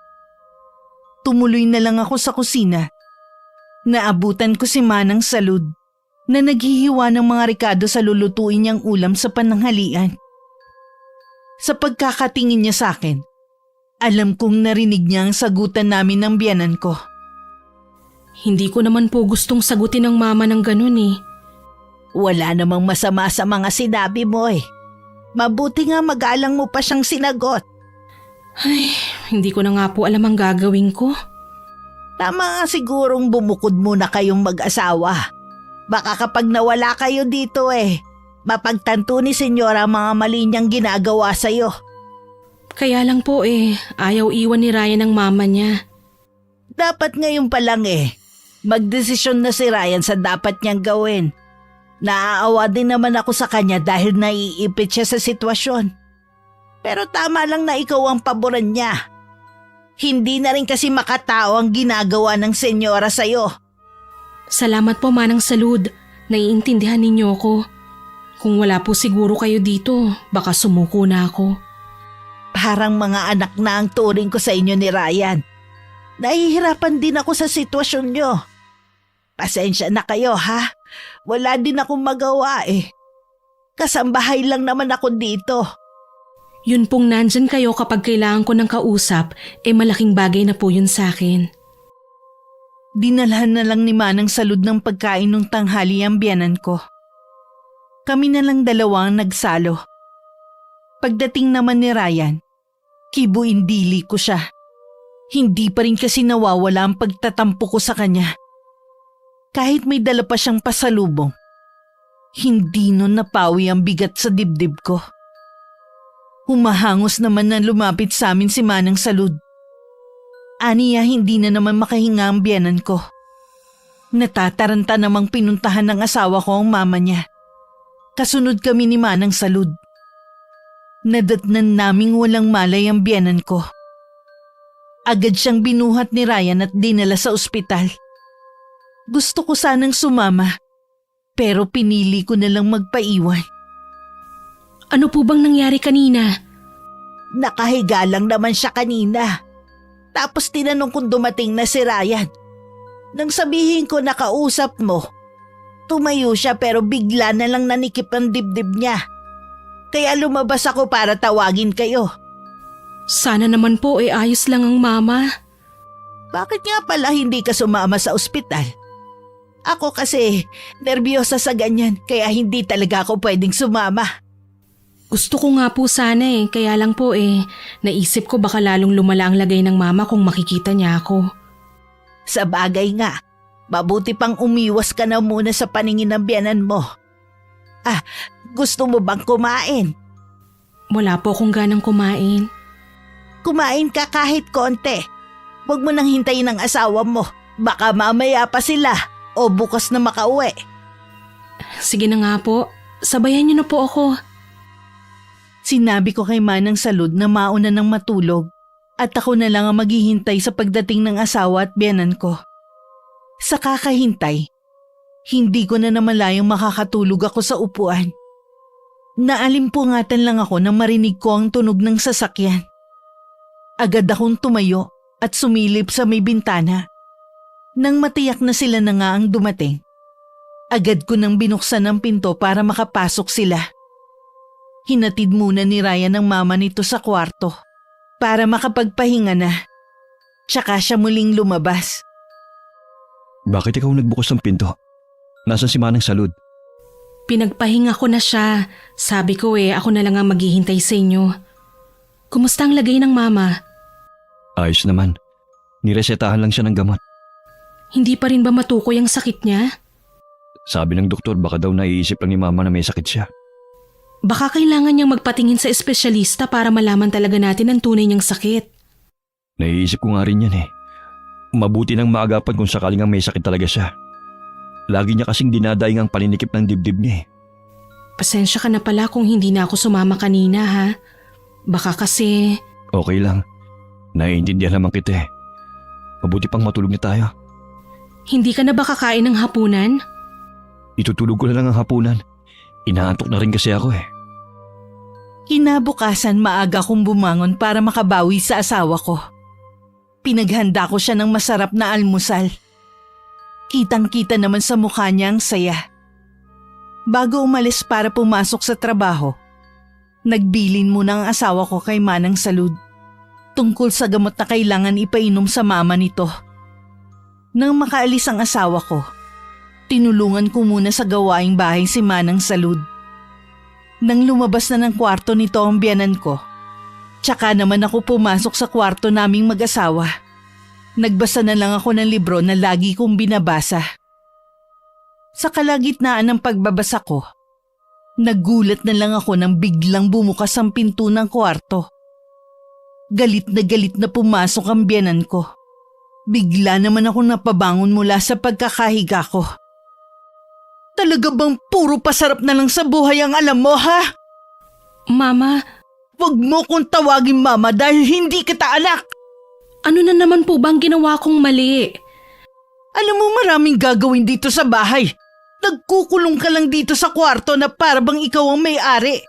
A: Tumuloy na lang ako sa kusina. Naabutan ko si Manang Salud na naghihiwa ng mga rekado sa lulutuin niyang ulam sa pananghalian. Sa pagkakatingin niya sa akin, alam kong narinig niya ang sagutan namin ng biyanan ko.
B: Hindi ko naman po gustong sagutin ng mama ng ganun eh.
C: Wala namang masama sa mga sinabi mo eh. Mabuti nga mag-alang mo pa siyang sinagot.
B: Ay, hindi ko na nga po alam ang gagawin ko.
C: Tama nga sigurong bumukod muna kayong mag-asawa. Baka kapag nawala kayo dito mapagtanto ni Senyora ang mga mali niyang ginagawa sa'yo.
B: Kaya lang po ayaw iwan ni Ryan ng mama niya.
C: Dapat ngayon pa lang Magdesisyon na si Ryan sa dapat niyang gawin. Naaawa din naman ako sa kanya dahil naiipit siya sa sitwasyon. Pero tama lang na ikaw ang paboran niya. Hindi na rin kasi makatao ang ginagawa ng senyora sa'yo.
B: Salamat po Manang Salud. Naiintindihan ninyo ako. Kung wala po siguro kayo dito, baka sumuko na ako.
C: Parang mga anak na ang turing ko sa inyo ni Ryan. Nahihirapan din ako sa sitwasyon niyo. Pasensya na kayo ha. Wala din akong magawa eh. Kasambahay lang naman ako dito.
B: Yun pong nandyan kayo kapag kailangan ko ng kausap, malaking bagay na po yun sa akin.
A: Dinalhan na lang ni Manang Salud ng pagkain nung tanghali ang biyanan ko. Kami na lang dalawa ang nagsalo. Pagdating naman ni Ryan, kibuin dili ko siya. Hindi pa rin kasi nawawala ang pagtatampo ko sa kanya. Kahit may dala pa siyang pasalubong, hindi nun napawi ang bigat sa dibdib ko. Humahangos naman na lumapit sa amin si Manang Salud. Aniya hindi na naman makahinga ang biyanan ko. Natataranta namang pinuntahan ng asawa ko ang mama niya. Kasunod kami ni Manang Salud. Nadatnan naming walang malay ang biyanan ko. Agad siyang binuhat ni Ryan at dinala sa ospital. Gusto ko sanang sumama, pero pinili ko na lang magpaiwan.
B: Ano po bang nangyari kanina?
C: Nakahiga lang naman siya kanina. Tapos tinanong kung dumating na si Ryan. Nang sabihin ko nakausap mo, tumayo siya pero bigla na lang nanikip ang dibdib niya. Kaya lumabas ako para tawagin kayo.
B: Sana naman po ayos lang ang mama.
C: Bakit nga pala hindi ka sumama sa ospital? Ako kasi nerbiyosa sa ganyan kaya hindi talaga ako pwedeng sumama.
B: Gusto ko nga po sana kaya lang po naisip ko baka lalong lumala ang lagay ng mama kung makikita niya ako.
C: Sa bagay nga, mabuti pang umiwas ka na muna sa paningin ng biyanan mo. Gusto mo bang kumain?
B: Wala po akong ganang kumain.
C: Kumain ka kahit konti. Huwag mo nang hintayin ang asawa mo. Baka mamaya pa sila o bukas na makauwi.
B: Sige na nga po, sabayan niyo na po ako.
A: Sinabi ko kay Manang Salud na mauna nang matulog at ako na lang ang maghihintay sa pagdating ng asawa at biyanan ko. Sa kakahintay, hindi ko na namalayang makakatulog ako sa upuan. Naalimpungatan lang ako nang marinig ko ang tunog ng sasakyan. Agad akong tumayo at sumilip sa may bintana. Nang matiyak na sila na nga ang dumating, agad ko nang binuksan ang pinto para makapasok sila. Hinatid muna ni Ryan ang mama nito sa kwarto para makapagpahinga na. Tsaka siya muling lumabas.
D: Bakit ikaw nagbukas ng pinto? Nasaan si Manang Salud?
B: Pinagpahinga ko na siya. Sabi ko ako na lang ang maghihintay sa inyo. Kumusta ang lagay ng mama?
D: Ayos naman. Niresetahan lang siya ng gamot.
B: Hindi pa rin ba matukoy ang sakit niya?
D: Sabi ng doktor baka daw naiisip lang ni mama na may sakit siya.
B: Baka kailangan niyang magpatingin sa espesyalista para malaman talaga natin ang tunay niyang sakit.
D: Naiisip ko nga rin yan Mabuti nang maagapan kung sakaling may sakit talaga siya. Lagi niya kasing dinadaing ang paninikip ng dibdib niya
B: Pasensya ka na pala kung hindi na ako sumama kanina ha. Baka kasi…
D: Okay lang. Naiintindihan naman kita Mabuti pang matulog na tayo.
B: Hindi ka na ba kakain ng hapunan?
D: Itutulog ko na lang ang hapunan. Inaantok na rin kasi ako
A: Kinabukasan maaga kong bumangon para makabawi sa asawa ko. Pinaghanda ko siya ng masarap na almusal. Kitang-kita naman sa mukha niya ang saya. Bago umalis para pumasok sa trabaho, nagbilin muna ang asawa ko kay Manang Salud tungkol sa gamot na kailangan ipainom sa mama nito. Nang makaalis ang asawa ko, tinulungan ko muna sa gawaing bahay si Manang Salud. Nang lumabas na ng kwarto nito ang biyanan ko, tsaka naman ako pumasok sa kwarto naming mag-asawa. Nagbasa na lang ako ng libro na lagi kong binabasa. Sa kalagitnaan ng pagbabasa ko, nagulat na lang ako nang biglang bumukas ang pinto ng kwarto. Galit na pumasok ang biyanan ko. Bigla naman ako napabangon mula sa pagkakahiga ko. Talaga bang puro pasarap na lang sa buhay ang alam mo, ha?
B: Mama,
A: Huwag mo kong tawagin mama dahil hindi kita anak.
B: ano na naman po bang ginawa kong mali?
A: Alam mo maraming gagawin dito sa bahay. Nagkukulong ka lang dito sa kwarto na para bang ikaw ang may-ari.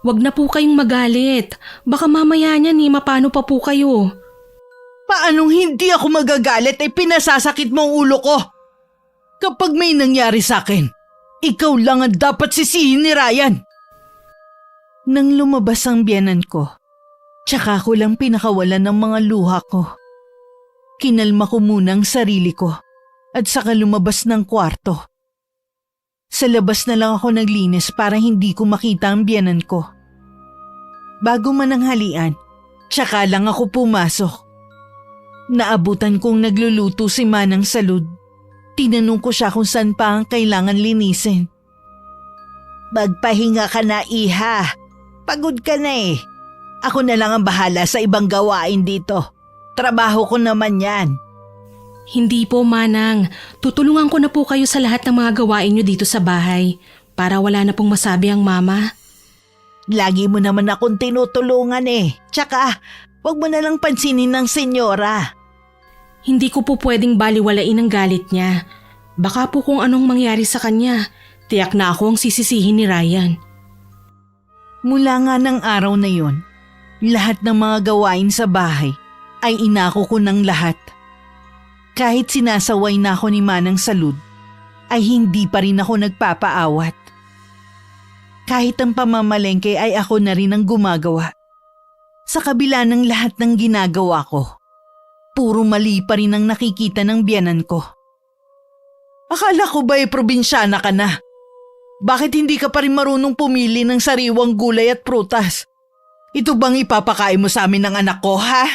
B: Wag na po kayong magalit. Baka mamaya niyan mapano pa po kayo.
A: Paanong hindi ako magagalit ay pinasasakit mo ang ulo ko? Kapag may nangyari sa akin, ikaw lang ang dapat sisihin ni Ryan. Nang lumabas ang biyenan ko, tsaka ko lang pinakawalan ng mga luha ko. Kinalma ko muna ang sarili ko at saka lumabas ng kwarto. Sa labas na lang ako naglinis para hindi ko makita ang biyenan ko. Bago mananghalian, tsaka lang ako pumasok. Naabutan kong nagluluto si Manang Salud. Tinanong ko siya kung saan pa ang kailangan linisin.
C: Magpahinga ka na, iha. Pagod ka na eh. Ako na lang ang bahala sa ibang gawain dito. Trabaho ko naman yan.
B: Hindi po, Manang. Tutulungan ko na po kayo sa lahat ng mga gawain nyo dito sa bahay para wala na pong masabi ang mama.
C: Lagi mo naman akong tinutulungan eh. Tsaka, wag mo na lang pansinin ng senyora.
B: Hindi ko po pwedeng baliwalain ang galit niya. Baka po kung anong mangyari sa kanya, tiyak na ako ang sisisihin ni Ryan.
A: Mula nga ng araw na yon, lahat ng mga gawain sa bahay ay inako ko ng lahat. Kahit sinasaway na ako ni Manang Salud, ay hindi pa rin ako nagpapaawat. Kahit ang pamamalengke ay ako na rin ang gumagawa. Sa kabila ng lahat ng ginagawa ko, puro mali pa rin ang nakikita ng biyanan ko. Akala ko ba probinsyana ka na? Bakit hindi ka pa rin marunong pumili ng sariwang gulay at prutas? Ito bang ipapakain mo sa amin ng anak ko, ha?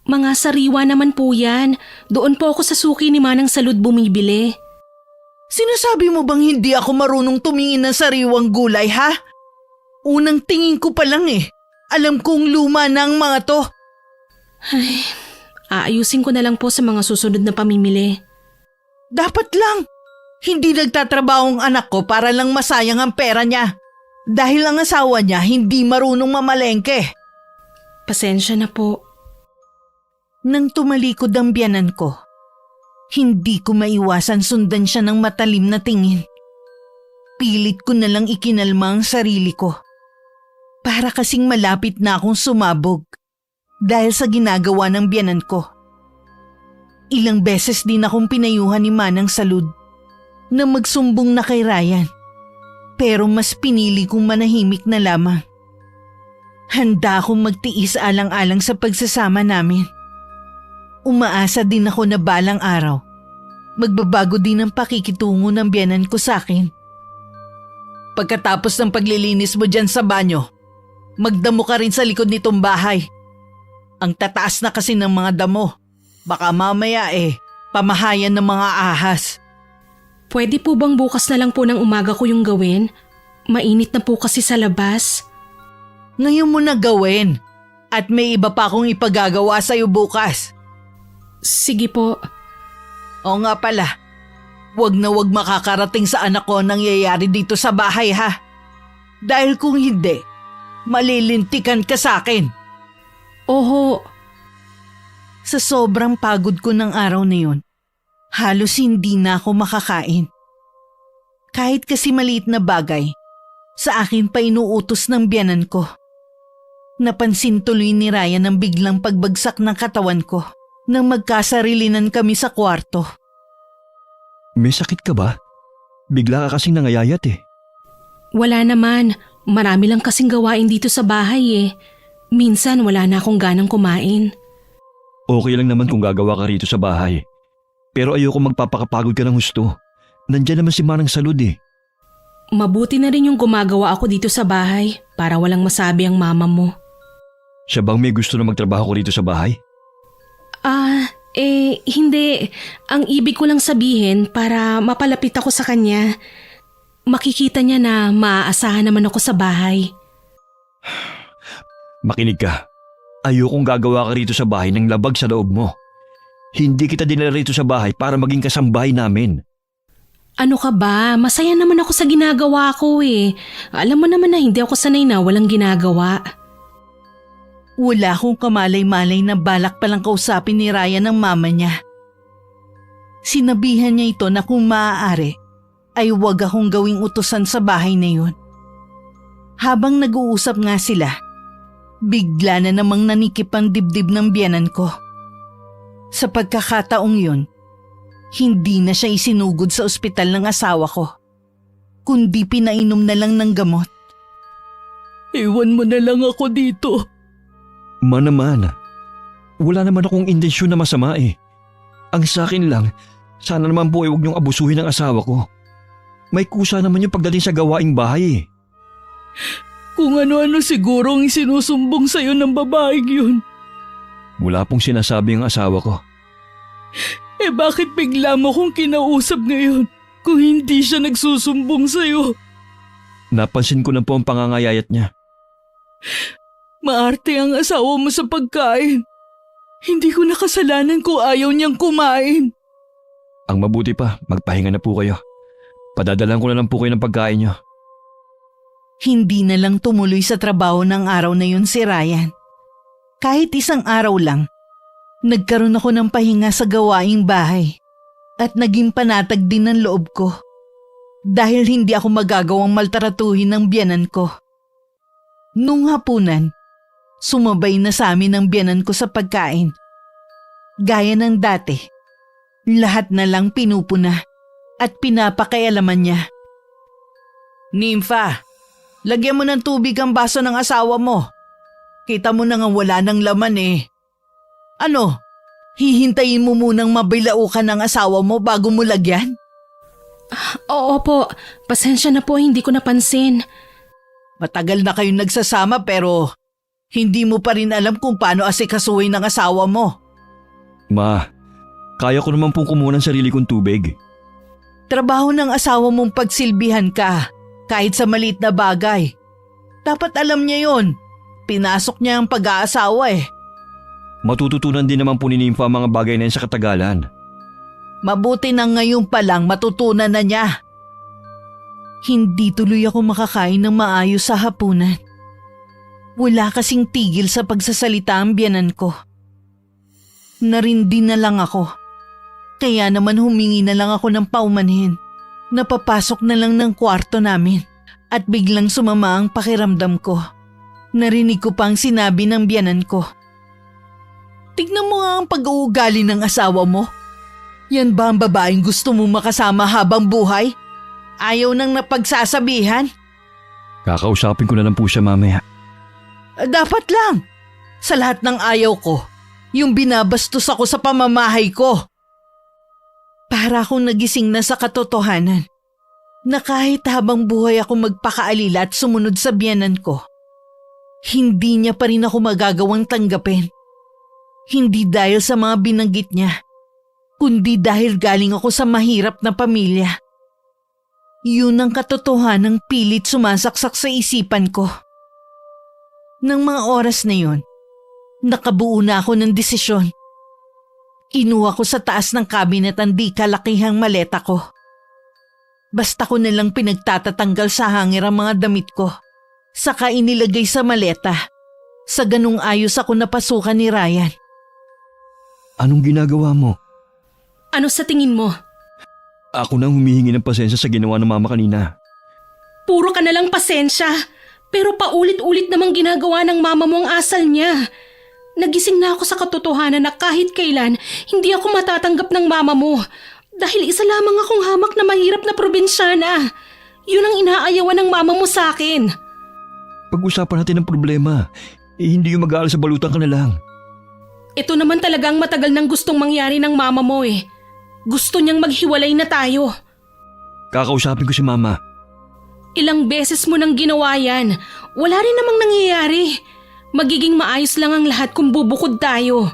B: Mga sariwa naman po yan. Doon po ako sa suki ni Manang Salud bumibili.
A: Sinasabi mo bang hindi ako marunong tumingin ng sariwang gulay, ha? Unang tingin ko pa lang eh. Alam kong luma na ang mga to.
B: Ay, aayusin ko na lang po sa mga susunod na pamimili.
A: Dapat lang. Hindi nagtatrabaho ang anak ko para lang masayang ang pera niya. Dahil ang asawa niya hindi marunong mamalengke.
B: Pasensya na po.
A: Nang tumalikod ang biyanan ko, hindi ko maiwasan sundan siya ng matalim na tingin. Pilit ko na lang ikinalma ang sarili ko. Para kasing malapit na akong sumabog dahil sa ginagawa ng biyanan ko. Ilang beses din akong pinayuhan ni Manang Salud na magsumbong na kay Ryan. Pero mas pinili kong manahimik na lamang. Handa akong magtiis alang-alang sa pagsasama namin. Umaasa din ako na balang araw, magbabago din ang pakikitungo ng biyanan ko sa akin. Pagkatapos ng paglilinis mo dyan sa banyo, magdamo ka rin sa likod nitong bahay. Ang tataas na kasi ng mga damo. Baka mamaya pamahayan ng mga ahas.
B: Pwede po bang bukas na lang po ng umaga ko yung gawin? Mainit na po kasi sa labas.
A: Ngayon mo na gawin. At may iba pa akong ipagagawa sa'yo bukas.
B: Sige po.
A: O nga pala, wag na wag makakarating sa anak ko ang nangyayari dito sa bahay, ha? Dahil kung hindi, malilintikan ka sa akin.
B: Oho.
A: Sa sobrang pagod ko ng araw na yun, halos hindi na ako makakain. Kahit kasi maliit na bagay, sa akin pa inuutos ng biyanan ko. Napansin tuloy ni Ryan ang biglang pagbagsak ng katawan ko nang magkasarilinan kami sa kwarto.
D: May sakit ka ba? Bigla ka kasing nangayayat eh.
B: Wala naman. Marami lang kasing gawain dito sa bahay eh. Minsan wala na akong ganang kumain.
D: Okay lang naman kung gagawa ka rito sa bahay. Pero ayoko magpapakapagod ka ng husto. Nandiyan naman si Manang Salud eh.
B: Mabuti na rin yung gumagawa ako dito sa bahay para walang masabi ang mama mo.
D: Siya bang may gusto na magtrabaho ko rito sa bahay?
B: Hindi. Ang ibig ko lang sabihin para mapalapit ako sa kanya. Makikita niya na maaasahan naman ako sa bahay.
D: Makinig ka. Ayokong gagawa ka rito sa bahay ng labag sa loob mo. Hindi kita dinala rito sa bahay para maging kasambahay namin.
B: Ano ka ba? Masaya naman ako sa ginagawa ko eh. Alam mo naman na hindi ako sanay na walang ginagawa.
A: Wala akong kamalay-malay na balak palang kausapin ni Ryan ang mama niya. Sinabihan niya ito na kung maaari ay huwag akong gawing utusan sa bahay na yun. Habang nag-uusap nga sila, bigla na namang nanikip ang dibdib ng biyanan ko. Sa pagkakataong yun, hindi na siya isinugod sa ospital ng asawa ko, kundi pinainom na lang ng gamot. Iwan mo na lang ako dito.
D: Naman, wala naman akong intensyon na masama eh. Ang sa akin lang, sana naman po ay huwag niyong abusuhin ang asawa ko. May kusa naman yung pagdating sa gawaing bahay eh.
A: Kung ano-ano siguro ang isinusumbong sa'yo ng babaeng yun.
D: Wala pong sinasabi ang asawa ko.
A: Eh bakit bigla mo kong kinausap ngayon kung hindi siya nagsusumbong sa'yo?
D: Napansin ko na po ang pangangayayat niya.
A: Maarte ang asawa mo sa pagkain. Hindi ko nakasalanan kung ayaw niyang kumain.
D: Ang mabuti pa, magpahinga na po kayo. Padadalan ko na lang po kayo ng pagkain niyo.
A: Hindi na lang tumuloy sa trabaho ng araw na yun si Ryan. Kahit isang araw lang, nagkaroon ako ng pahinga sa gawaing bahay at naging panatag din ng loob ko dahil hindi ako magagawang maltaratuhin ng biyanan ko. Nung hapunan, sumabay na sa amin ang biyanan ko sa pagkain. Gaya ng dati, lahat na lang pinupuna at pinapakaialaman niya. Nympha, lagyan mo ng tubig ang baso ng asawa mo. Kita mo na nga wala ng laman eh. Ano, hihintayin mo munang mabilaukan ng asawa mo bago mo lagyan?
B: Oo po, pasensya na po, hindi ko napansin.
A: Matagal na kayong nagsasama pero hindi mo pa rin alam kung paano asikasuhin ng asawa mo.
D: Ma, kaya ko naman pong kumuha ng sarili kong tubig.
A: Trabaho ng asawa mong pagsilbihan ka kahit sa maliit na bagay. Dapat alam niya yon. Pinasok niya ang pag-aasawa eh.
D: Matututunan din naman po ni Nympha ang mga bagay na yan sa katagalan.
A: Mabuti na ngayon pa lang matutunan na niya. Hindi tuloy ako makakain ng maayos sa hapunan. Wala kasing tigil sa pagsasalita ang biyanan ko. Narindi na lang ako. Kaya naman humingi na lang ako ng paumanhin. Napapasok na lang ng kwarto namin at biglang sumama ang pakiramdam ko. Narinig ko pang sinabi ng biyanan ko. Tignan mo nga ang pag-uugali ng asawa mo. Yan ba ang babaeng gusto mo makasama habang buhay? Ayaw nang napagsasabihan?
D: Kakausapin ko na lang po siya mamaya.
A: Dapat lang. Sa lahat ng ayaw ko, yung binabastos ako sa pamamahay ko. Para akong nagising na sa katotohanan na kahit habang buhay ako magpakaalila at sumunod sa biyanan ko, hindi niya pa rin ako magagawang tanggapin. Hindi dahil sa mga binanggit niya, kundi dahil galing ako sa mahirap na pamilya. Yun ang katotohanang pilit sumasaksak sa isipan ko. Nang mga oras na yun, nakabuo na ako ng desisyon. Kinuha ko sa taas ng kabinet ang di kalakihang maleta ko. Basta ko nalang pinagtatatanggal sa hangir ang mga damit ko. Saka inilagay sa maleta. Sa ganung ayos ako napasukan ni Ryan.
D: Anong ginagawa mo?
B: Ano sa tingin mo?
D: Ako nang humihingi ng pasensya sa ginawa ng mama kanina.
B: Puro ka nalang pasensya. Pero paulit-ulit namang ginagawa ng mama mo ang asal niya. Nagising na ako sa katotohanan na kahit kailan, hindi ako matatanggap ng mama mo. Dahil isa lamang akong hamak na mahirap na probinsyana. Yun ang inaayawan ng mama mo sa akin.
D: Pag-usapan natin ang problema. Hindi yung mag-aaral sa balutan ka na lang.
B: Ito naman talagang matagal nang gustong mangyari ng mama mo eh. Gusto niyang maghiwalay na tayo.
D: Kakausapin ko si mama.
B: Ilang beses mo nang ginawa yan. Wala rin namang nangyayari. Magiging maayos lang ang lahat kung bubukod tayo.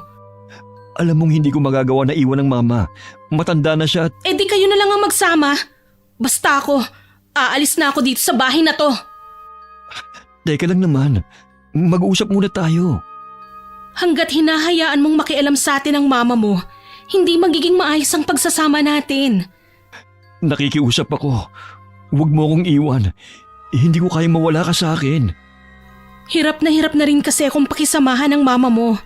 D: Alam mong hindi ko magagawa na iwan ng mama. Matanda na siya at…
B: Eh di kayo na lang ang magsama. Basta ako, aalis na ako dito sa bahay na to.
D: Teka lang naman. Mag-uusap muna tayo.
B: Hanggat hinahayaan mong makialam sa atin ang mama mo, hindi magiging maayos ang pagsasama natin.
D: Nakikiusap ako. Huwag mo akong iwan. Hindi ko kayang mawala ka sa akin.
B: Hirap na rin kasi akong pakisamahan ng mama mo.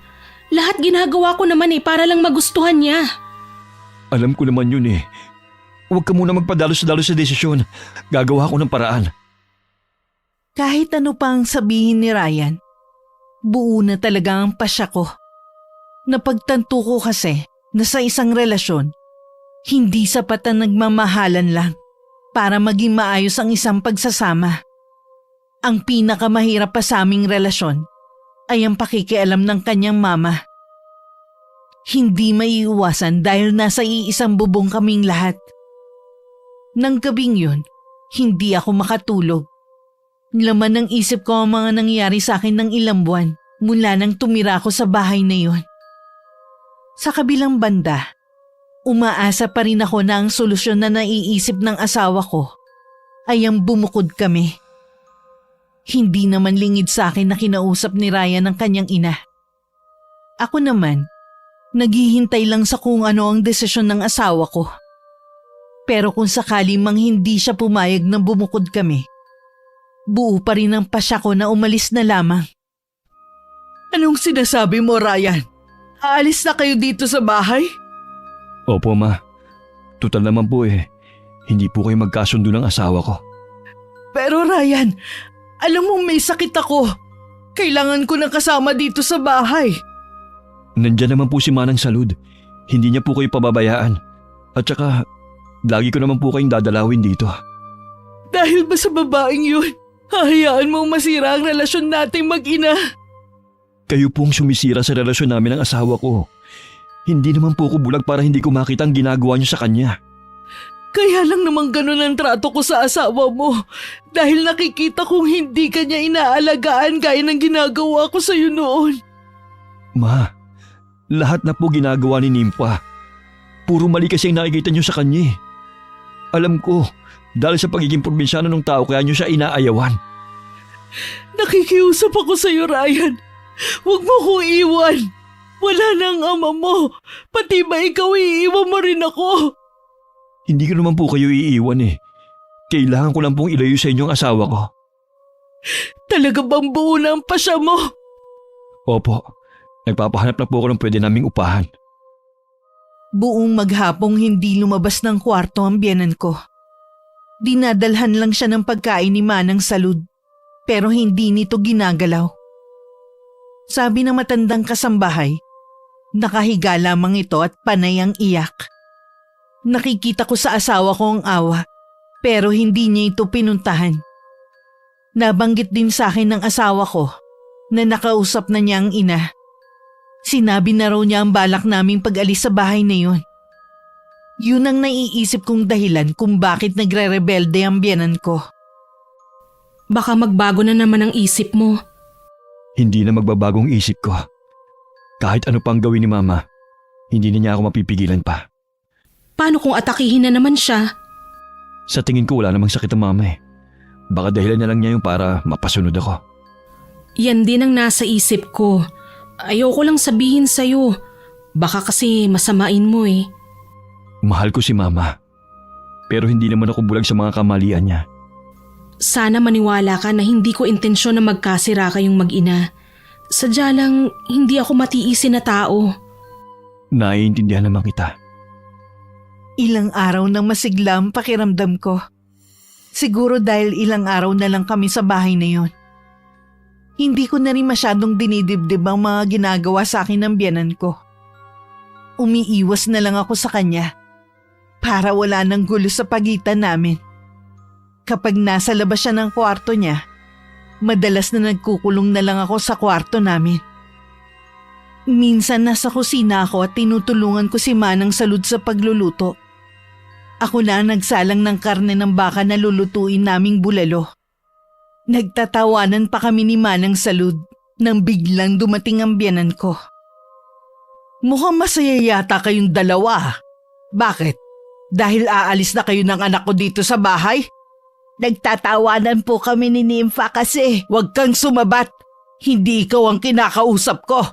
B: Lahat ginagawa ko naman para lang magustuhan niya.
D: Alam ko naman yun eh. Huwag ka muna magpadalos-dalos sa desisyon. Gagawa ko ng paraan.
A: Kahit ano pang sabihin ni Ryan, buo na talaga ang pasya ko. Napagtanto ko kasi na sa isang relasyon, hindi sapat ang nagmamahalan lang para maging maayos ang isang pagsasama. Ang pinakamahirap pa sa aming relasyon ay ang pakikialam ng kanyang mama. Hindi maiiwasan dahil nasa iisang bubong kaming lahat. Nang gabing yun, hindi ako makatulog. Laman ng isip ko ang mga nangyari sa akin ng ilang buwan mula nang tumira ako sa bahay na yun. Sa kabilang banda, umaasa pa rin ako na ang solusyon na naiisip ng asawa ko ay ang bumukod kami. Hindi naman lingid sa akin na kinausap ni Ryan ang kanyang ina. Ako naman, naghihintay lang sa kung ano ang desisyon ng asawa ko. Pero kung sakali mang hindi siya pumayag na bumukod kami, buo pa rin ang pasya ko na umalis na lamang. Anong sinasabi mo, Ryan? Aalis na kayo dito sa bahay?
D: Opo, ma. Tutal naman po hindi po kayo magkasundo ng asawa ko.
A: Pero Ryan, alam mo may sakit ako. Kailangan ko ng kasama dito sa bahay.
D: Nandyan naman po si Manang Salud. Hindi niya po kayo pababayaan. At saka, lagi ko naman po kayong dadalawin dito.
A: Dahil ba sa babaeng yun, hahayaan mong masira ang relasyon nating mag-ina?
D: Kayo pong sumisira sa relasyon namin ng asawa ko. Hindi naman po ako bulag para hindi ko makita ang ginagawa niyo sa kanya.
A: Kaya lang naman ganun ang trato ko sa asawa mo. Dahil nakikita kong hindi kanya inaalagaan gaya ng ginagawa ko sa'yo noon.
D: Ma, lahat na po ginagawa ni Nympha. Puro mali kasi ang nakikita niyo sa kanya. Alam ko, dahil sa pagiging probinsyano ng tao kaya niyo siya inaayawan.
A: Nakikiusap ako sa'yo, Ryan. Huwag mo ko iwan. Wala na ang ama mo. Pati ba ikaw iiwan mo rin ako?
D: Hindi ko naman po kayo iiwan Kailangan ko lang pong ilayo sa inyong asawa ko.
A: Talaga bang buo na ang pasya mo?
D: Opo, nagpapahanap na po ako ng pwede naming upahan.
A: Buong maghapong hindi lumabas ng kwarto ang biyenan ko. Dinadalhan lang siya ng pagkain ni Manang Salud, pero hindi nito ginagalaw. Sabi ng matandang kasambahay, nakahiga lamang ito at panay ang iyak. Nakikita ko sa asawa ko ang awa, pero hindi niya ito pinuntahan. Nabanggit din sa akin ng asawa ko na nakausap na niya ang ina. Sinabi na raw niya ang balak naming pag-alis sa bahay na yun. Yun ang naiisip kong dahilan kung bakit nagre-rebelde ang biyenan ko.
B: Baka magbago na naman ang isip mo.
D: Hindi na magbabagong isip ko. Kahit ano pang gawin ni Mama, hindi na niya ako mapipigilan pa.
B: Paano kung atakihin na naman siya?
D: Sa tingin ko wala namang sakit ang Mama Baka dahilan na lang niya yung para mapasunod ako.
B: Yan din ang nasa isip ko. Ayoko lang sabihin sa'yo. Baka kasi masamain mo
D: Mahal ko si Mama. Pero hindi naman ako bulag sa mga kamalian niya.
B: Sana maniwala ka na hindi ko intensyon na magkasira kayong mag-ina. Sadya lang hindi ako matiisin na tao.
D: Naiintindihan naman kita.
A: Ilang araw nang masigla ang pakiramdam ko. Siguro dahil ilang araw na lang kami sa bahay na yon. Hindi ko na rin masyadong dinidibdib ang mga ginagawa sa akin ng biyenan ko. Umiiwas na lang ako sa kanya para wala nang gulo sa pagitan namin. Kapag nasa labas siya ng kwarto niya, madalas na nagkukulong na lang ako sa kwarto namin. Minsan nasa kusina ako at tinutulungan ko si Manang Salud sa pagluluto. Ako na ang nagsalang ng karne ng baka na lulutuin naming bulalo. Nagtatawanan pa kami ni Manang Salud nang biglang dumating ang biyenan ko. Mukhang masaya yata kayong dalawa. Bakit? Dahil aalis na kayo ng anak ko dito sa bahay?
C: Nagtatawanan po kami ni Nympha kasi.
A: Huwag kang sumabat. Hindi ikaw ang kinakausap ko.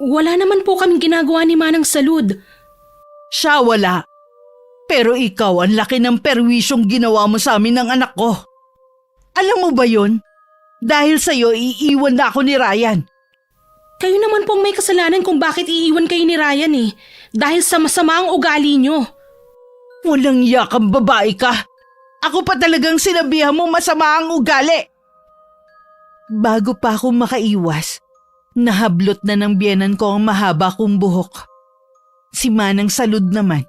B: Wala naman po kaming ginagawa ni Manang Salud.
A: Siya wala. Pero ikaw ang laki ng perwisyong ginawa mo sa amin ng anak ko. Alam mo ba yun? Dahil sa'yo iiwan na ako ni Ryan.
B: Kayo naman pong may kasalanan kung bakit iiwan kayo ni Ryan eh. Dahil sa masama ang ugali nyo.
A: Walang yakang babae ka. Ako pa talagang sinabihan mo masama ang ugali. Bago pa ako makaiwas, nahablot na ng biyenan ko ang mahaba kong buhok. Si Manang Salud naman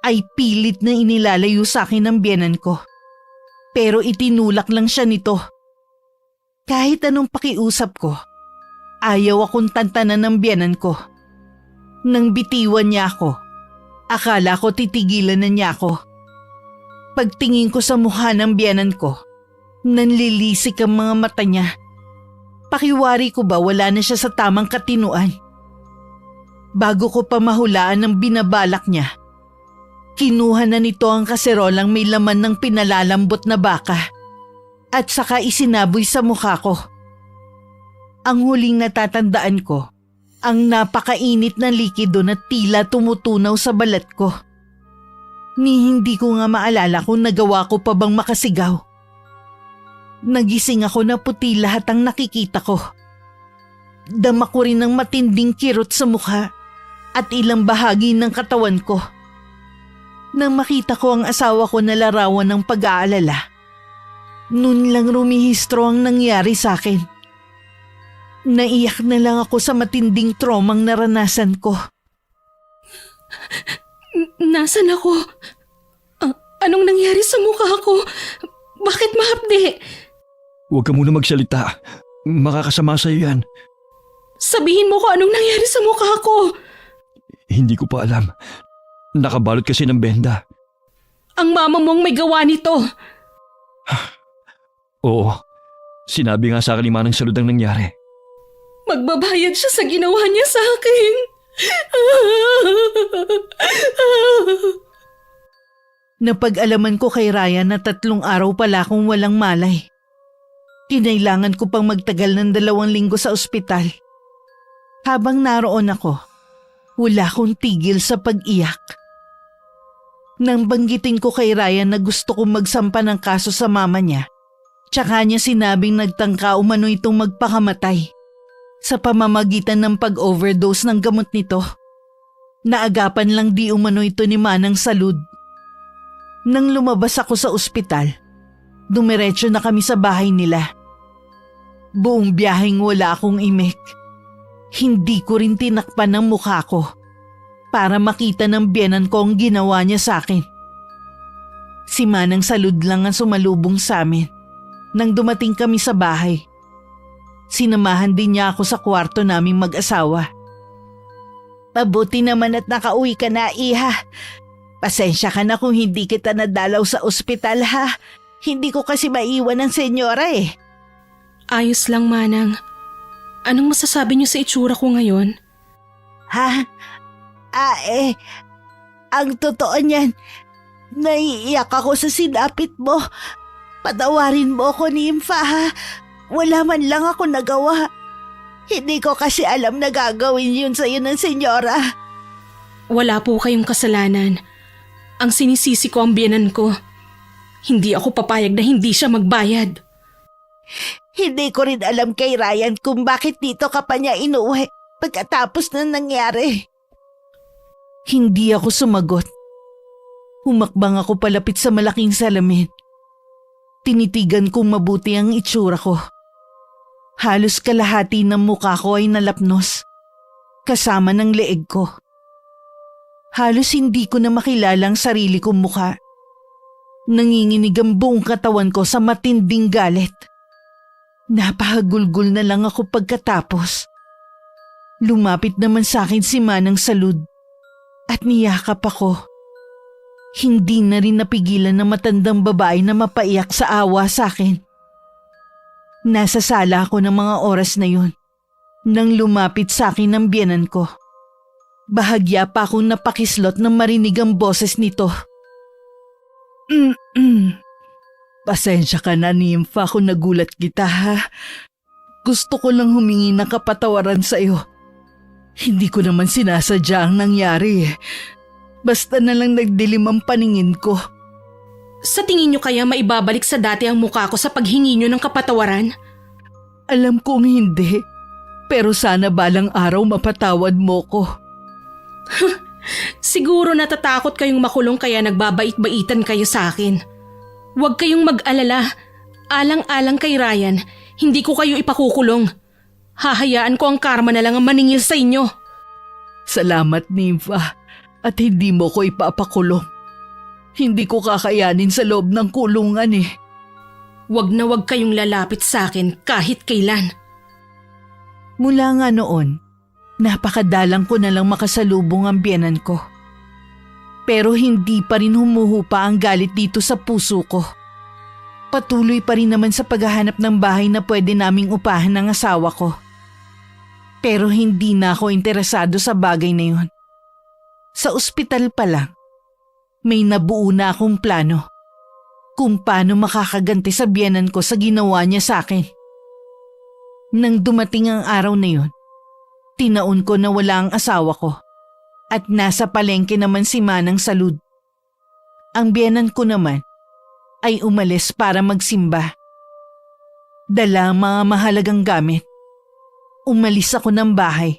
A: ay pilit na inilalayo sa akin ng biyenan ko. Pero itinulak lang siya nito. Kahit anong pakiusap ko, ayaw akong tantanan ng biyenan ko. Nang bitiwan niya ako, akala ko titigilan na niya ako. Pagtingin ko sa mukha ng biyenan ko, nanlilisik ang mga mata niya. Pakiwari ko ba wala na siya sa tamang katinuan? Bago ko pa mahulaan ang binabalak niya, kinuha na nito ang kaserolang may laman ng pinalalambot na baka at saka isinaboy sa mukha ko. Ang huling natatandaan ko, ang napakainit na likido na tila tumutunaw sa balat ko. Ni hindi ko nga maalala kung nagawa ko pa bang makasigaw. Nagising ako na puti lahat ang nakikita ko. Dama ko rin ang matinding kirot sa mukha at ilang bahagi ng katawan ko. Nang makita ko ang asawa ko na larawan ng pag-aalala, nun lang rumihistro ang nangyari sa akin. Naiyak na lang ako sa matinding traumang naranasan ko.
B: Nasaan ako? Anong nangyari sa mukha ko? Bakit mahapdi?
D: Huwag ka muna magsalita. Makakasama sa'yo yan.
B: Sabihin mo ko anong nangyari sa mukha ko.
D: Hindi ko pa alam. Nakabalot kasi ng benda.
B: Ang mama mong may gawa nito.
D: Oo. Sinabi nga sa akin ni Manang Salud ang nangyari.
B: Magbabayad siya sa ginawa niya sa akin.
A: Napag-alaman ko kay Ryan na 3 araw pala akong walang malay. Kinailangan ko pang magtagal ng 2 linggo sa ospital. Habang naroon ako, wala akong tigil sa pag-iyak. Nang banggitin ko kay Ryan na gusto kong magsampa ng kaso sa mama niya, tsaka niya sinabing nagtangka umano itong magpakamatay sa pamamagitan ng pag-overdose ng gamot nito. Naagapan lang di umano ito ni Manang Salud. Nang lumabas ako sa ospital, dumiretso na kami sa bahay nila. Buong biyaheng wala akong imik. Hindi ko rin tinakpan ang mukha ko para makita ng biyenan ko ang ginawa niya sa akin. Si Manang Salud lang ang sumalubong sa amin nang dumating kami sa bahay. Sinamahan din niya ako sa kwarto naming mag-asawa.
C: Mabuti naman at nakauwi ka na, Iha. Pasensya ka na kung hindi kita nadalaw sa ospital, ha? Hindi ko kasi maiwan ng senyora eh.
B: Ayos lang, Manang. Anong masasabi niyo sa itsura ko ngayon?
C: Ha? Ang totoo niyan, naiiyak ako sa sinapit mo. Patawarin mo ako, Nympha, ha? Wala man lang ako nagawa. Hindi ko kasi alam na gagawin yun sa'yo ng senyora.
B: Wala po kayong kasalanan. Ang sinisisi ko ang biyenan ko. Hindi ako papayag na hindi siya magbayad.
C: Hindi ko rin alam kay Ryan kung bakit dito ka pa niya inuwi pagkatapos na nangyari.
A: Hindi ako sumagot. Humakbang ako palapit sa malaking salamin. Tinitigan kong mabuti ang itsura ko. Halos kalahati ng mukha ko ay nalapnos, kasama ng leeg ko. Halos hindi ko na makilala ang sarili kong mukha. Nanginginig ang buong katawan ko sa matinding galit. Napahagulgol na lang ako pagkatapos. Lumapit naman sa akin si Manang Salud at niyakap ako. Hindi na rin napigilan ng matandang babae na mapaiyak sa awa sa akin. Nasa sala ako ng mga oras na yun nang lumapit sa akin ang biyenan ko. Bahagya pa akong napakislot nang marinig ang boses nito. Pasensya ka na, Nympha, kung nagulat kita, ha? Gusto ko lang humingi ng kapatawaran sa iyo. Hindi ko naman sinasadya ang nangyari. Basta na lang nagdilim ang paningin ko.
B: Sa tingin niyo kaya maibabalik sa dati ang mukha ko sa paghingi niyo ng kapatawaran?
A: Alam kong hindi. Pero sana balang araw mapatawad mo ko.
B: Siguro natatakot kayong makulong kaya nagbabait-baitan kayo sa akin. Huwag kayong mag-alala. Alang-alang kay Ryan, hindi ko kayo ipakukulong. Hahayaan ko ang karma na lang ang maningil sa inyo.
A: Salamat, Nympha. At hindi mo ko ipapakulong. Hindi ko kakayanin sa loob ng kulungan eh.
B: Huwag na huwag kayong lalapit sa akin kahit kailan.
A: Mula nga noon, napakadalang ko na lang makasalubong ang biyenan ko. Pero hindi pa rin humuhupa ang galit dito sa puso ko. Patuloy pa rin naman sa paghahanap ng bahay na pwede naming upahan ng asawa ko. Pero hindi na ako interesado sa bagay na yun. Sa ospital pa lang, may nabuo na akong plano kung paano makakaganti sa biyenan ko sa ginawa niya sa akin. Nang dumating ang araw na yun, tinaon ko na wala ang asawa ko at nasa palengke naman si Manang Salud. Ang biyenan ko naman ay umalis para magsimba. Dala ang mga mahalagang gamit. Umalis ako ng bahay.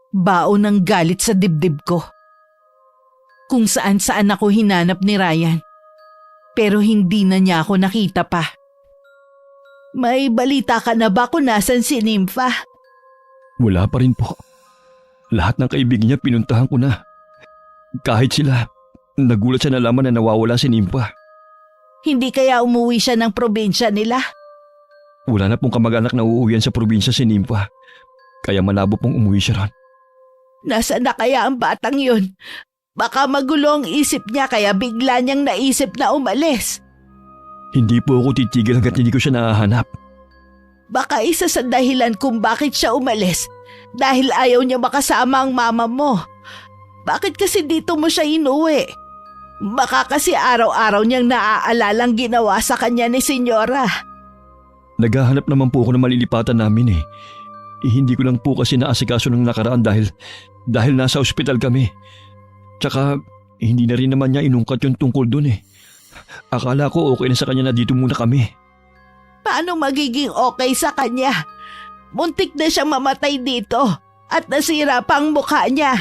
A: Baon ng galit sa dibdib ko. Kung saan-saan ako hinanap ni Ryan. Pero hindi na niya ako nakita pa. May balita ka na ba kung nasan si Nympha?
D: Wala pa rin po. Lahat ng kaibigan niya pinuntahan ko na. Kahit sila, nagulat sa nalaman na nawawala si Nympha.
C: Hindi kaya umuwi siya ng probinsya nila?
D: Wala na pong kamag-anak na uuwian sa probinsya si Nympha. Kaya malabo pong umuwi siya ron.
C: Nasaan na kaya ang batang yun? Baka magulo ang isip niya kaya bigla niyang naisip na umalis.
D: Hindi po ako titigil hanggat hindi ko siya nahahanap.
C: Baka isa sa dahilan kung bakit siya umalis dahil ayaw niya makasama ang mama mo. Bakit kasi dito mo siya inuwi? Baka kasi araw-araw niyang naaalalang ginawa sa kanya ni Senyora.
D: Naghahanap naman po ako ng malilipatan namin eh. Hindi ko lang po kasi naasikaso ng nakaraan dahil nasa ospital kami. Tsaka hindi na rin naman niya inungkat yung tungkol dun eh. Akala ko okay na sa kanya na dito muna kami.
C: Paano magiging okay sa kanya? Muntik na siyang mamatay dito at nasira pa ang mukha niya.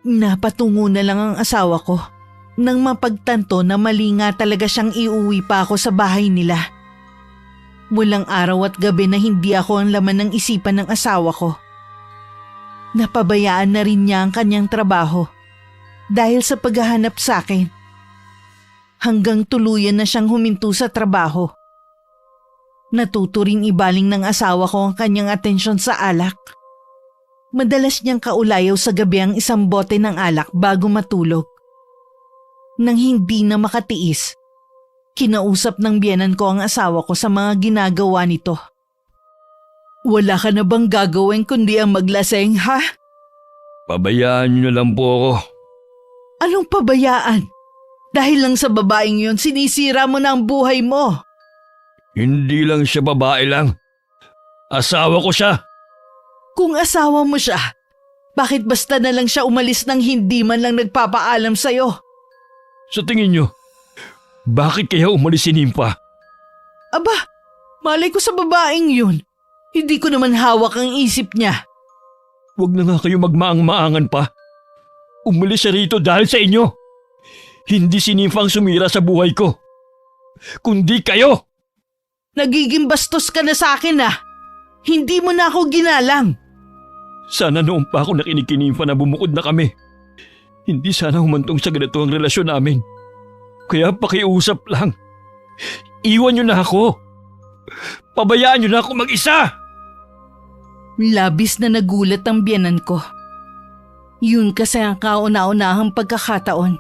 A: Napatungo na lang ang asawa ko nang mapagtanto na mali nga talaga siyang iuwi pa ako sa bahay nila. Walang araw at gabi na hindi ako ang laman ng isipan ng asawa ko. Napabayaan na rin niya ang kanyang trabaho dahil sa paghahanap sa akin. Hanggang tuluyan na siyang huminto sa trabaho. Natuto rin ibaling ng asawa ko ang kanyang atensyon sa alak. Madalas niyang kaulayaw sa gabi ang isang bote ng alak bago matulog. Nang hindi na makatiis, kinausap ng biyenan ko ang asawa ko sa mga ginagawa nito. Wala ka na bang gagawin kundi ang maglaseng, ha?
D: Pabayaan niyo na lang po ako.
A: Anong pabayaan? Dahil lang sa babaeng yun, sinisira mo na ang buhay mo.
D: Hindi lang siya babae lang. Asawa ko siya.
A: Kung asawa mo siya, bakit basta na lang siya umalis nang hindi man lang nagpapaalam sa'yo?
D: Sa tingin niyo, bakit kaya umalis si Nympha?
A: Aba, malay ko sa babaeng yun. Hindi ko naman hawak ang isip niya.
D: Huwag na nga kayo magmaang-maangan pa. Umalis siya rito dahil sa inyo. Hindi si Nympha ang sumira sa buhay ko, kundi kayo.
A: Nagiging bastos ka na sa akin ah. Hindi mo na ako ginalang.
D: Sana noon pa ako nakinig kay Nympha na bumukod na kami. Hindi sana humantong sa ganito ang relasyon namin. Kaya pakiusap lang. Iwan niyo na ako. Pabayaan niyo na ako mag-isa.
A: Labis na nagulat ang biyenan ko. Yun kasi ang kauna-unahang pagkakataon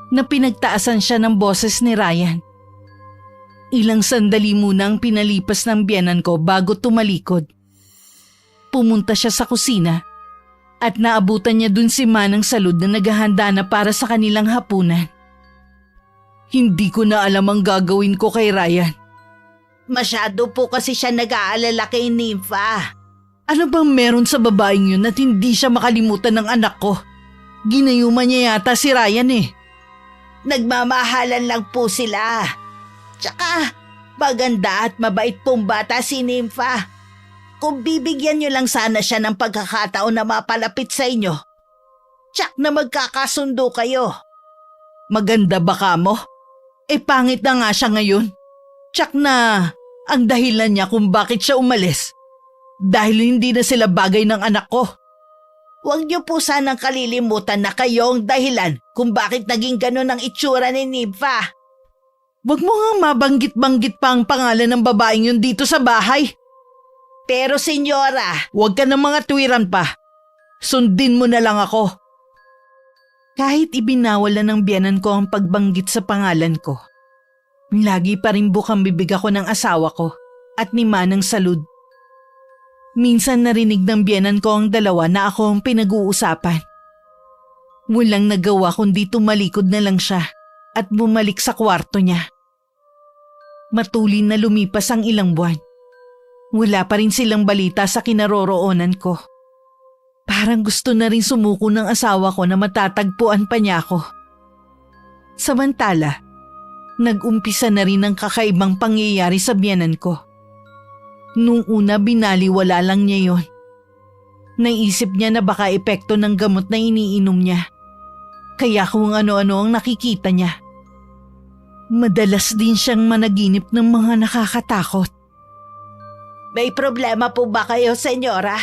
A: na pinagtaasan siya ng boses ni Ryan. Ilang sandali muna ang pinalipas ng biyenan ko bago tumalikod. Pumunta siya sa kusina at naabutan niya dun si Manang Salud na naghahanda na para sa kanilang hapunan. Hindi ko na alam ang gagawin ko kay Ryan.
C: Masyado po kasi siya nag-aalala kay Nympha.
A: Ano bang meron sa babaeng yun at hindi siya makalimutan ng anak ko? Ginayuman niya yata si Ryan eh.
C: Nagmamahalan lang po sila. Tsaka, maganda at mabait pong bata si Nympha. Kung bibigyan niyo lang sana siya ng pagkakataon na mapalapit sa inyo, tsak na magkakasundo kayo.
A: Maganda ba ka mo? Pangit na nga siya ngayon. Tsak na ang dahilan niya kung bakit siya umalis. Dahil hindi na sila bagay ng anak ko.
C: Huwag niyo po sanang kalilimutan na kayo ang dahilan kung bakit naging ganun ang itsura ni Nympha.
A: Huwag mo nga mabanggit-banggit pa ang pangalan ng babaeng yun dito sa bahay.
C: Pero senyora,
A: Huwag ka ng mga tuwiran pa. Sundin mo na lang ako. Kahit ibinawalan ng biyanan ko ang pagbanggit sa pangalan ko, lagi pa rin bukang bibig ako ng asawa ko at ni Manang Salud. Minsan narinig ng biyanan ko ang dalawa na ako ang pinag-uusapan. Walang nagawa kundi tumalikod na lang siya at bumalik sa kwarto niya. Matulin na lumipas ang ilang buwan. Wala pa rin silang balita sa kinaroroonan ko. Parang gusto na rin sumuko ng asawa ko na matatagpuan pa niya ako. Samantala, nag-umpisa na rin ang kakaibang pangyayari sa biyanan ko. Nung una binaliwala lang niya yon. Naisip niya na baka epekto ng gamot na iniinom niya. Kaya kung ano-ano ang nakikita niya. Madalas din siyang managinip ng mga nakakatakot.
C: may problema po ba kayo, senyora?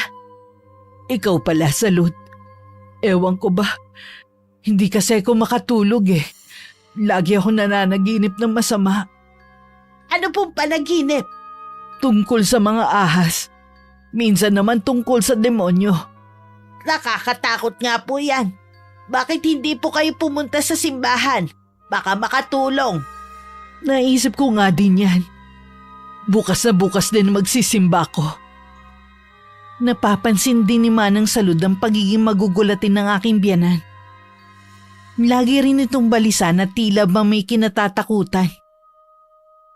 A: Ikaw pala, Salud. Ewan ko ba, hindi kasi ako makatulog eh. Lagi ako nananaginip ng masama.
C: Ano pong panaginip?
A: Tungkol sa mga ahas. Minsan naman tungkol sa demonyo.
C: Nakakatakot nga po yan. Bakit hindi po kayo pumunta sa simbahan? Baka makatulong.
A: Naisip ko nga din yan. Bukas na bukas din magsisimba ko. Napapansin din ni Manang Salud ang pagiging magugulatin ng aking biyanan. Lagi rin itong balisa na tila ba may kinatatakutan.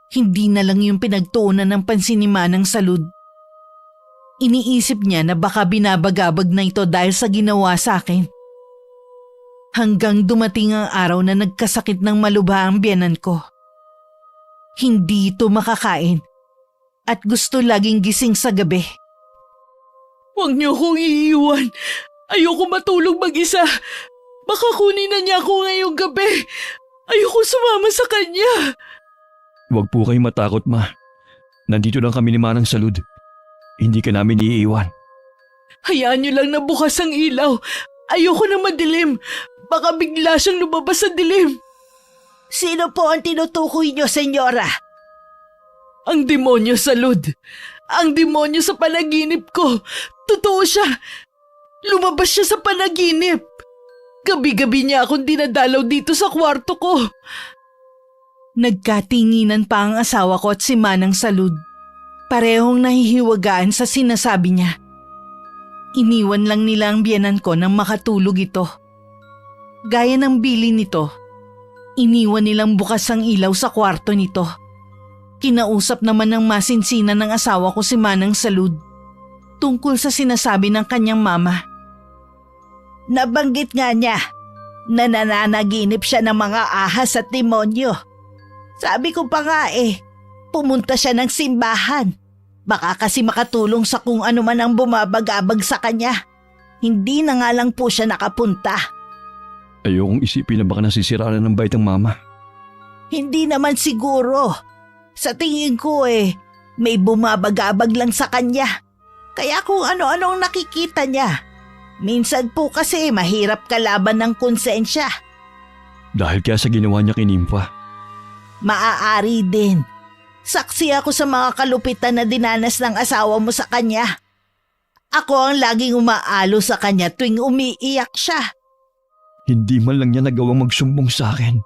A: Hindi na lang yung pinagtuunan ng pansin ni Manang Salud. Iniisip niya na baka binabagabag na ito dahil sa ginawa sa akin. Hanggang dumating ang araw na nagkasakit ng malubha ang biyanan ko. Hindi ito makakain at gusto laging gising sa gabi. Huwag niyo akong iiwan. Ayoko matulog mag-isa. Baka kunin na niya ako ngayong gabi. Ayoko sumama sa kanya.
D: Huwag po kayong matakot, ma. Nandito lang kami ni Manang Salud. Hindi ka namin iiwan.
A: Hayaan niyo lang na bukas ang ilaw. Ayoko na madilim. Baka bigla siyang lumabas sa dilim.
C: Sino po ang tinutukoy niyo, senyora?
A: Ang demonyo, Salud. Ang demonyo sa panaginip ko. Totoo siya. Lumabas siya sa panaginip. Gabi-gabi niya akong dinadalaw dito sa kwarto ko. Nagkatinginan pa ang asawa ko at si Manang Salud. Parehong nahihiwagaan sa sinasabi niya. Iniwan lang nila ang biyanan ko nang makatulog ito. Gaya ng bili nito, iniwan nilang bukas ang ilaw sa kwarto nito. Kinausap naman ng masinsinan ng asawa ko si Manang Salud tungkol sa sinasabi ng kanyang mama.
C: Nabanggit nga niya na nananaginip siya ng mga ahas at demonyo. Sabi ko pa nga pumunta siya ng simbahan. Baka kasi makatulong sa kung ano man ang bumabagabag sa kanya. Hindi na nga lang po siya nakapunta.
D: Ayokong isipin na baka nasisiraan ng bait ang mama.
C: Hindi naman siguro. Sa tingin ko may bumabagabag lang sa kanya. Kaya kung ano-ano ang nakikita niya. Minsan po kasi mahirap kalaban ng konsensya.
D: Dahil kaya sa ginawa niya kay Nympha.
C: Maaari din. Saksi ako sa mga kalupitan na dinanas ng asawa mo sa kanya. Ako ang laging umaalo sa kanya tuwing umiiyak siya.
D: Hindi man lang niya nagawang magsumbong sa akin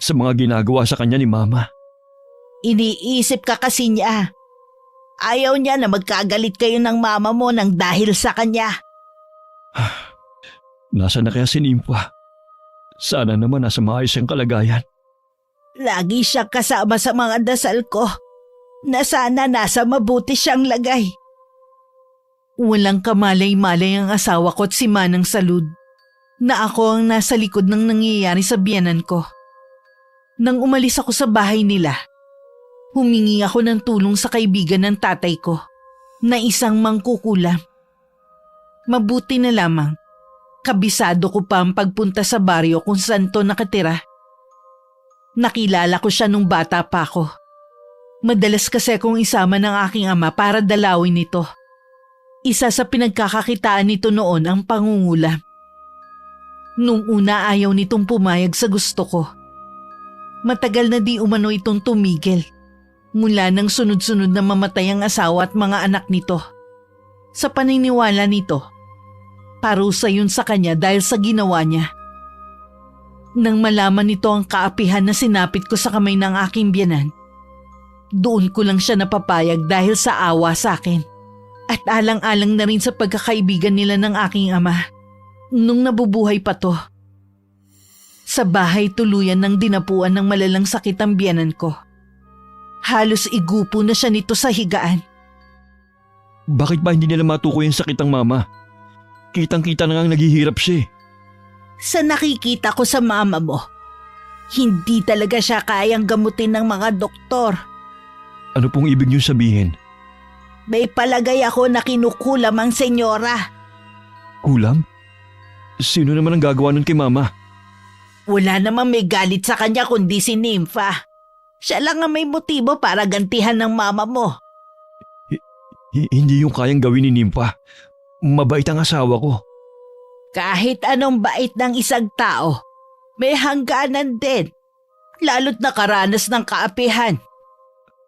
D: sa mga ginagawa sa kanya ni Mama.
C: Iniisip ka kasi niya. Ayaw niya na magkagalit kayo ng mama mo nang dahil sa kanya.
D: Nasaan na kaya si Nympha? Sana naman nasa maayos ang kalagayan.
C: Lagi siyang kasama sa mga dasal ko na sana nasa mabuti siyang lagay.
A: Walang kamalay-malay ang asawa ko at si Manang Salud. na ako ang nasa likod ng nangyayari sa biyenan ko. Nang umalis ako sa bahay nila, humingi ako ng tulong sa kaibigan ng tatay ko na isang mangkukulam. Mabuti na lamang, kabisado ko pa ang pagpunta sa baryo kung saan to nakatira. Nakilala ko siya nung bata pa ako. Madalas kasi akong isama ng aking ama para dalawin ito. Isa sa pinagkakakitaan nito noon ang pangungulam. Nung una ayaw nitong pumayag sa gusto ko. Matagal na di umano itong tumigil. Mula nang sunod-sunod na mamatay ang asawa at mga anak nito. Sa paniniwala nito, parusa yun sa kanya dahil sa ginawa niya. Nang malaman nito ang kaapihan na sinapit ko sa kamay ng aking biyenan, doon ko lang siya napapayag dahil sa awa sa akin. At alang-alang na rin sa pagkakaibigan nila ng aking ama nung nabubuhay pa to. Sa bahay tuluyan ng dinapuan ng malalang sakit ang biyenan ko. Halos igupo na siya nito sa higaan.
D: Bakit ba hindi nila matukoy ang sakit ng mama? Kitang-kita na ngang naghihirap siya eh.
C: Sa nakikita ko sa mama mo, hindi talaga siya kayang gamutin ng mga doktor.
D: Ano pong ibig niyo sabihin?
C: May palagay ako na kinukulam ang senyora.
D: Kulam? Sino naman ang gagawa nun kay mama?
C: Wala namang may galit sa kanya kundi si Nympha. Siya lang ang may motibo para gantihan ng mama mo.
D: Hindi yung kayang gawin ni Nympha. Mabait ang asawa ko.
C: Kahit anong bait ng isang tao, may hangganan din. Lalo't nakaranas ng kaapihan.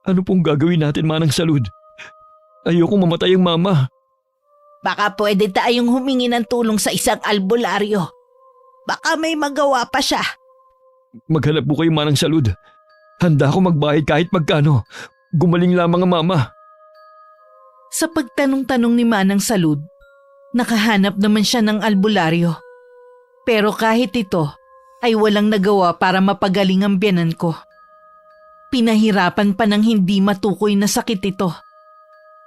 D: Ano pong gagawin natin, Manang Salud? Ayokong mamatay ang mama.
C: Baka pwede tayong humingi ng tulong sa isang albularyo. Baka may magawa pa siya.
D: Maghanap po kayo, Manang Salud. Handa ako magbayad kahit magkano. Gumaling lamang ang mama.
A: Sa pagtanong-tanong ni Manang Salud, nakahanap naman siya ng albularyo. Pero kahit ito ay walang nagawa para mapagaling ang biyenan ko. Pinahirapan pa ng hindi matukoy na sakit ito.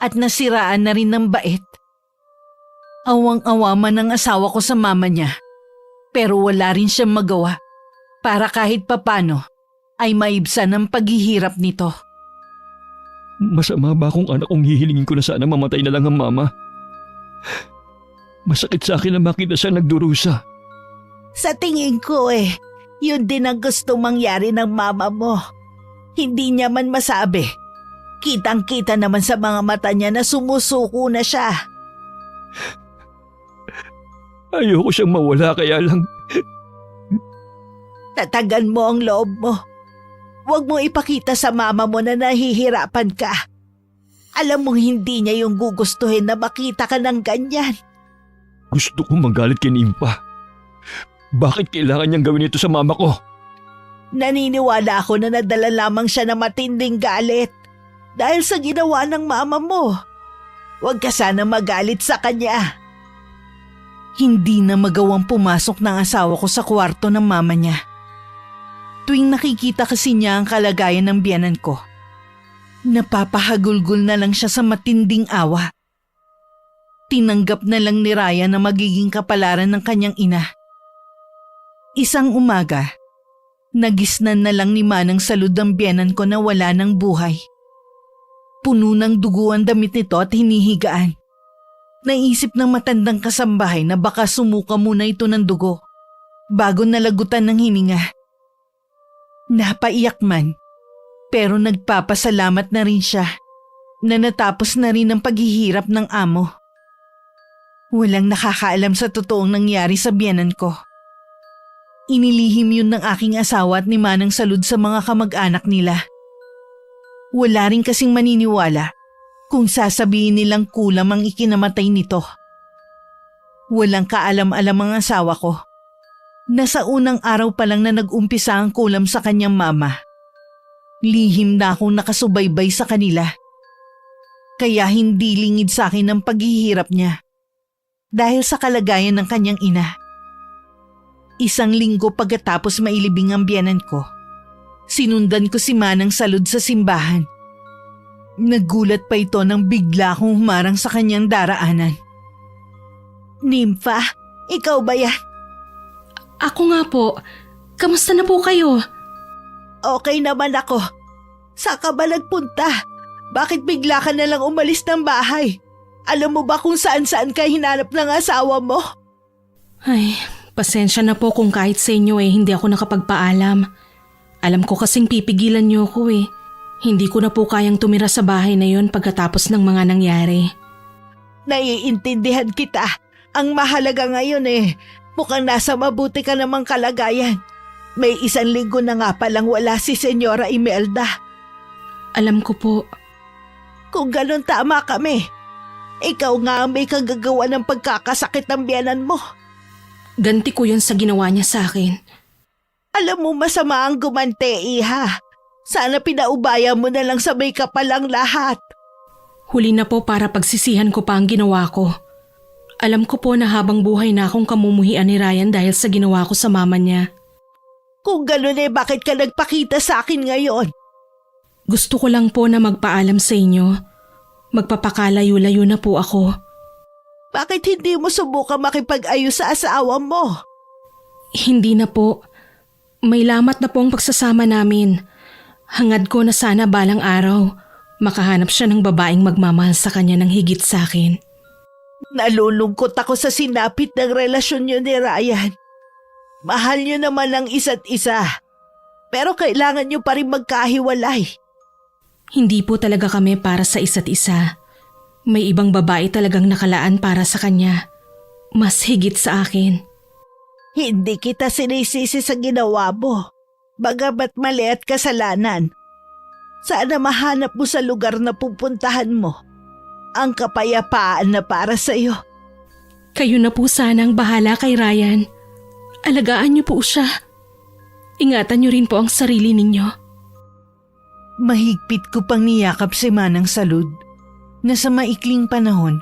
A: At nasiraan na rin ng bait. Awang-awa man ang asawa ko sa mama niya. Pero wala rin siyang magawa para kahit papano ay maibsan ang paghihirap nito.
D: Masama ba kung anak kong hihilingin ko na sana mamatay na lang ang mama? Masakit sa akin na makita siya nagdurusa.
C: Sa tingin ko yun din ang gusto mangyari ng mama mo. Hindi niya man masabi. Kitang-kita naman sa mga mata niya na sumusuko na siya.
D: Ayoko siyang mawala kaya lang.
C: Tatagan mo ang loob mo. Huwag mo ipakita sa mama mo na nahihirapan ka. Alam mong hindi niya yung gugustuhin na makita ka ng ganyan.
D: Gusto kong magalit kay Nympha. Bakit kailangan niyang gawin ito sa mama ko?
C: Naniniwala ako na nadala lamang siya ng matinding galit dahil sa ginawa ng mama mo. Huwag ka sana magalit sa kanya.
A: Hindi na magawang pumasok ng asawa ko sa kwarto ng mama niya. Tuwing nakikita kasi niya ang kalagayan ng biyenan ko, napapahagulgol na lang siya sa matinding awa. Tinanggap na lang ni Raya na magiging kapalaran ng kanyang ina. Isang umaga, nagisnan na lang ni Manang Salud ang biyenan ko na wala ng buhay. Puno ng dugo ang damit nito at hinihigaan. Naisip ng matandang kasambahay na baka sumuka muna ito ng dugo bago nalagutan ng hininga. Napaiyak man, pero nagpapasalamat na rin siya na natapos na rin ang paghihirap ng amo. Walang nakakaalam sa totoong nangyari sa biyenan ko. Inilihim yun ng aking asawa at ni Manang Salud sa mga kamag-anak nila. Wala rin kasing maniniwala kung sasabihin nilang kulam ang ikinamatay nito. Walang kaalam-alam ang asawa ko. Nasa unang araw pa lang na nag-umpisa ang kulam sa kanyang mama. Lihim na akong nakasubaybay sa kanila. Kaya hindi lingid sa akin ang paghihirap niya dahil sa kalagayan ng kanyang ina. Isang linggo pagkatapos mailibing ang biyenan ko, sinundan ko si Manang Salud sa simbahan. Nagulat pa ito nang bigla akong humarang sa kanyang daraanan.
C: Nympha, ikaw ba yan?
B: Ako nga po. Kamusta na po kayo?
C: Okay naman ako. Saan ka ba nagpunta? Bakit bigla ka na lang umalis ng bahay? Alam mo ba kung saan-saan ka hinanap ng asawa mo?
B: Ay, pasensya na po kung kahit sa inyo hindi ako nakapagpaalam. Alam ko kasing pipigilan niyo ako Hindi ko na po kayang tumira sa bahay na yon pagkatapos ng mga nangyari.
C: Naiintindihan kita. Ang mahalaga ngayon mukhang nasa mabuti ka namang kalagayan. May 1 linggo na nga palang wala si Senyora Imelda.
B: Alam ko po.
C: Kung ganun tama kami. Ikaw nga ang may kagagawa ng pagkakasakit ng biyanan mo.
B: Ganti ko yun sa ginawa niya sa akin.
C: Alam mo masama ang gumante, Iha. Sana pinaubaya mo na lang sabay ka palang lahat.
B: Huli na po para pagsisihan ko pa ang ginawa ko. Alam ko po na habang buhay na akong kamumuhian ni Ryan dahil sa ginawa ko sa mama niya.
C: Kung ganun bakit ka nagpakita sa akin ngayon?
B: Gusto ko lang po na magpaalam sa inyo. Magpapakalayo-layo na po ako.
C: Bakit hindi mo subukan makipag-ayos sa asawa mo?
B: Hindi na po. May lamat na po ang pagsasama namin. Hangad ko na sana balang araw, makahanap siya ng babaeng magmamahal sa kanya ng higit sa akin.
C: Nalulungkot ako sa sinapit ng relasyon niyo ni Ryan. Mahal niyo naman ang isa't isa. Pero kailangan niyo pa rin magkahiwalay.
B: Hindi po talaga kami para sa isa't isa. May ibang babae talagang nakalaan para sa kanya. Mas higit sa akin.
C: Hindi kita sinisisi sa ginawa mo. Bagamat mali at kasalanan. Sana mahanap mo sa lugar na pupuntahan mo ang kapayapaan na para sa iyo.
B: Kayo na po sana ang bahala kay Ryan. Alagaan niyo po siya. Ingatan niyo rin po ang sarili ninyo.
A: Mahigpit ko pang niyakap si Manang Salud na sa maikling panahon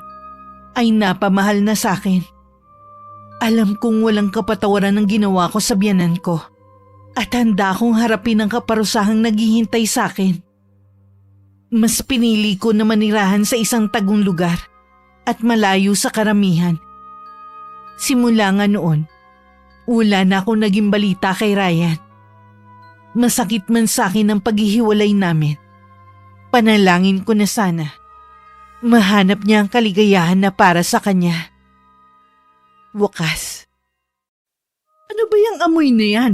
A: ay napamahal na sa akin. Alam kong walang kapatawaran ang ginawa ko sa biyanan ko at handa akong harapin ang kaparusahang naghihintay sa akin. Mas pinili ko na manirahan sa isang tagong lugar at malayo sa karamihan. Simula nga noon, wala na akong naging balita kay Ryan. Masakit man sa akin ang paghihiwalay namin. Panalangin ko na sana mahanap niya ang kaligayahan na para sa kanya. Wakas. Ano ba yung amoy na yan?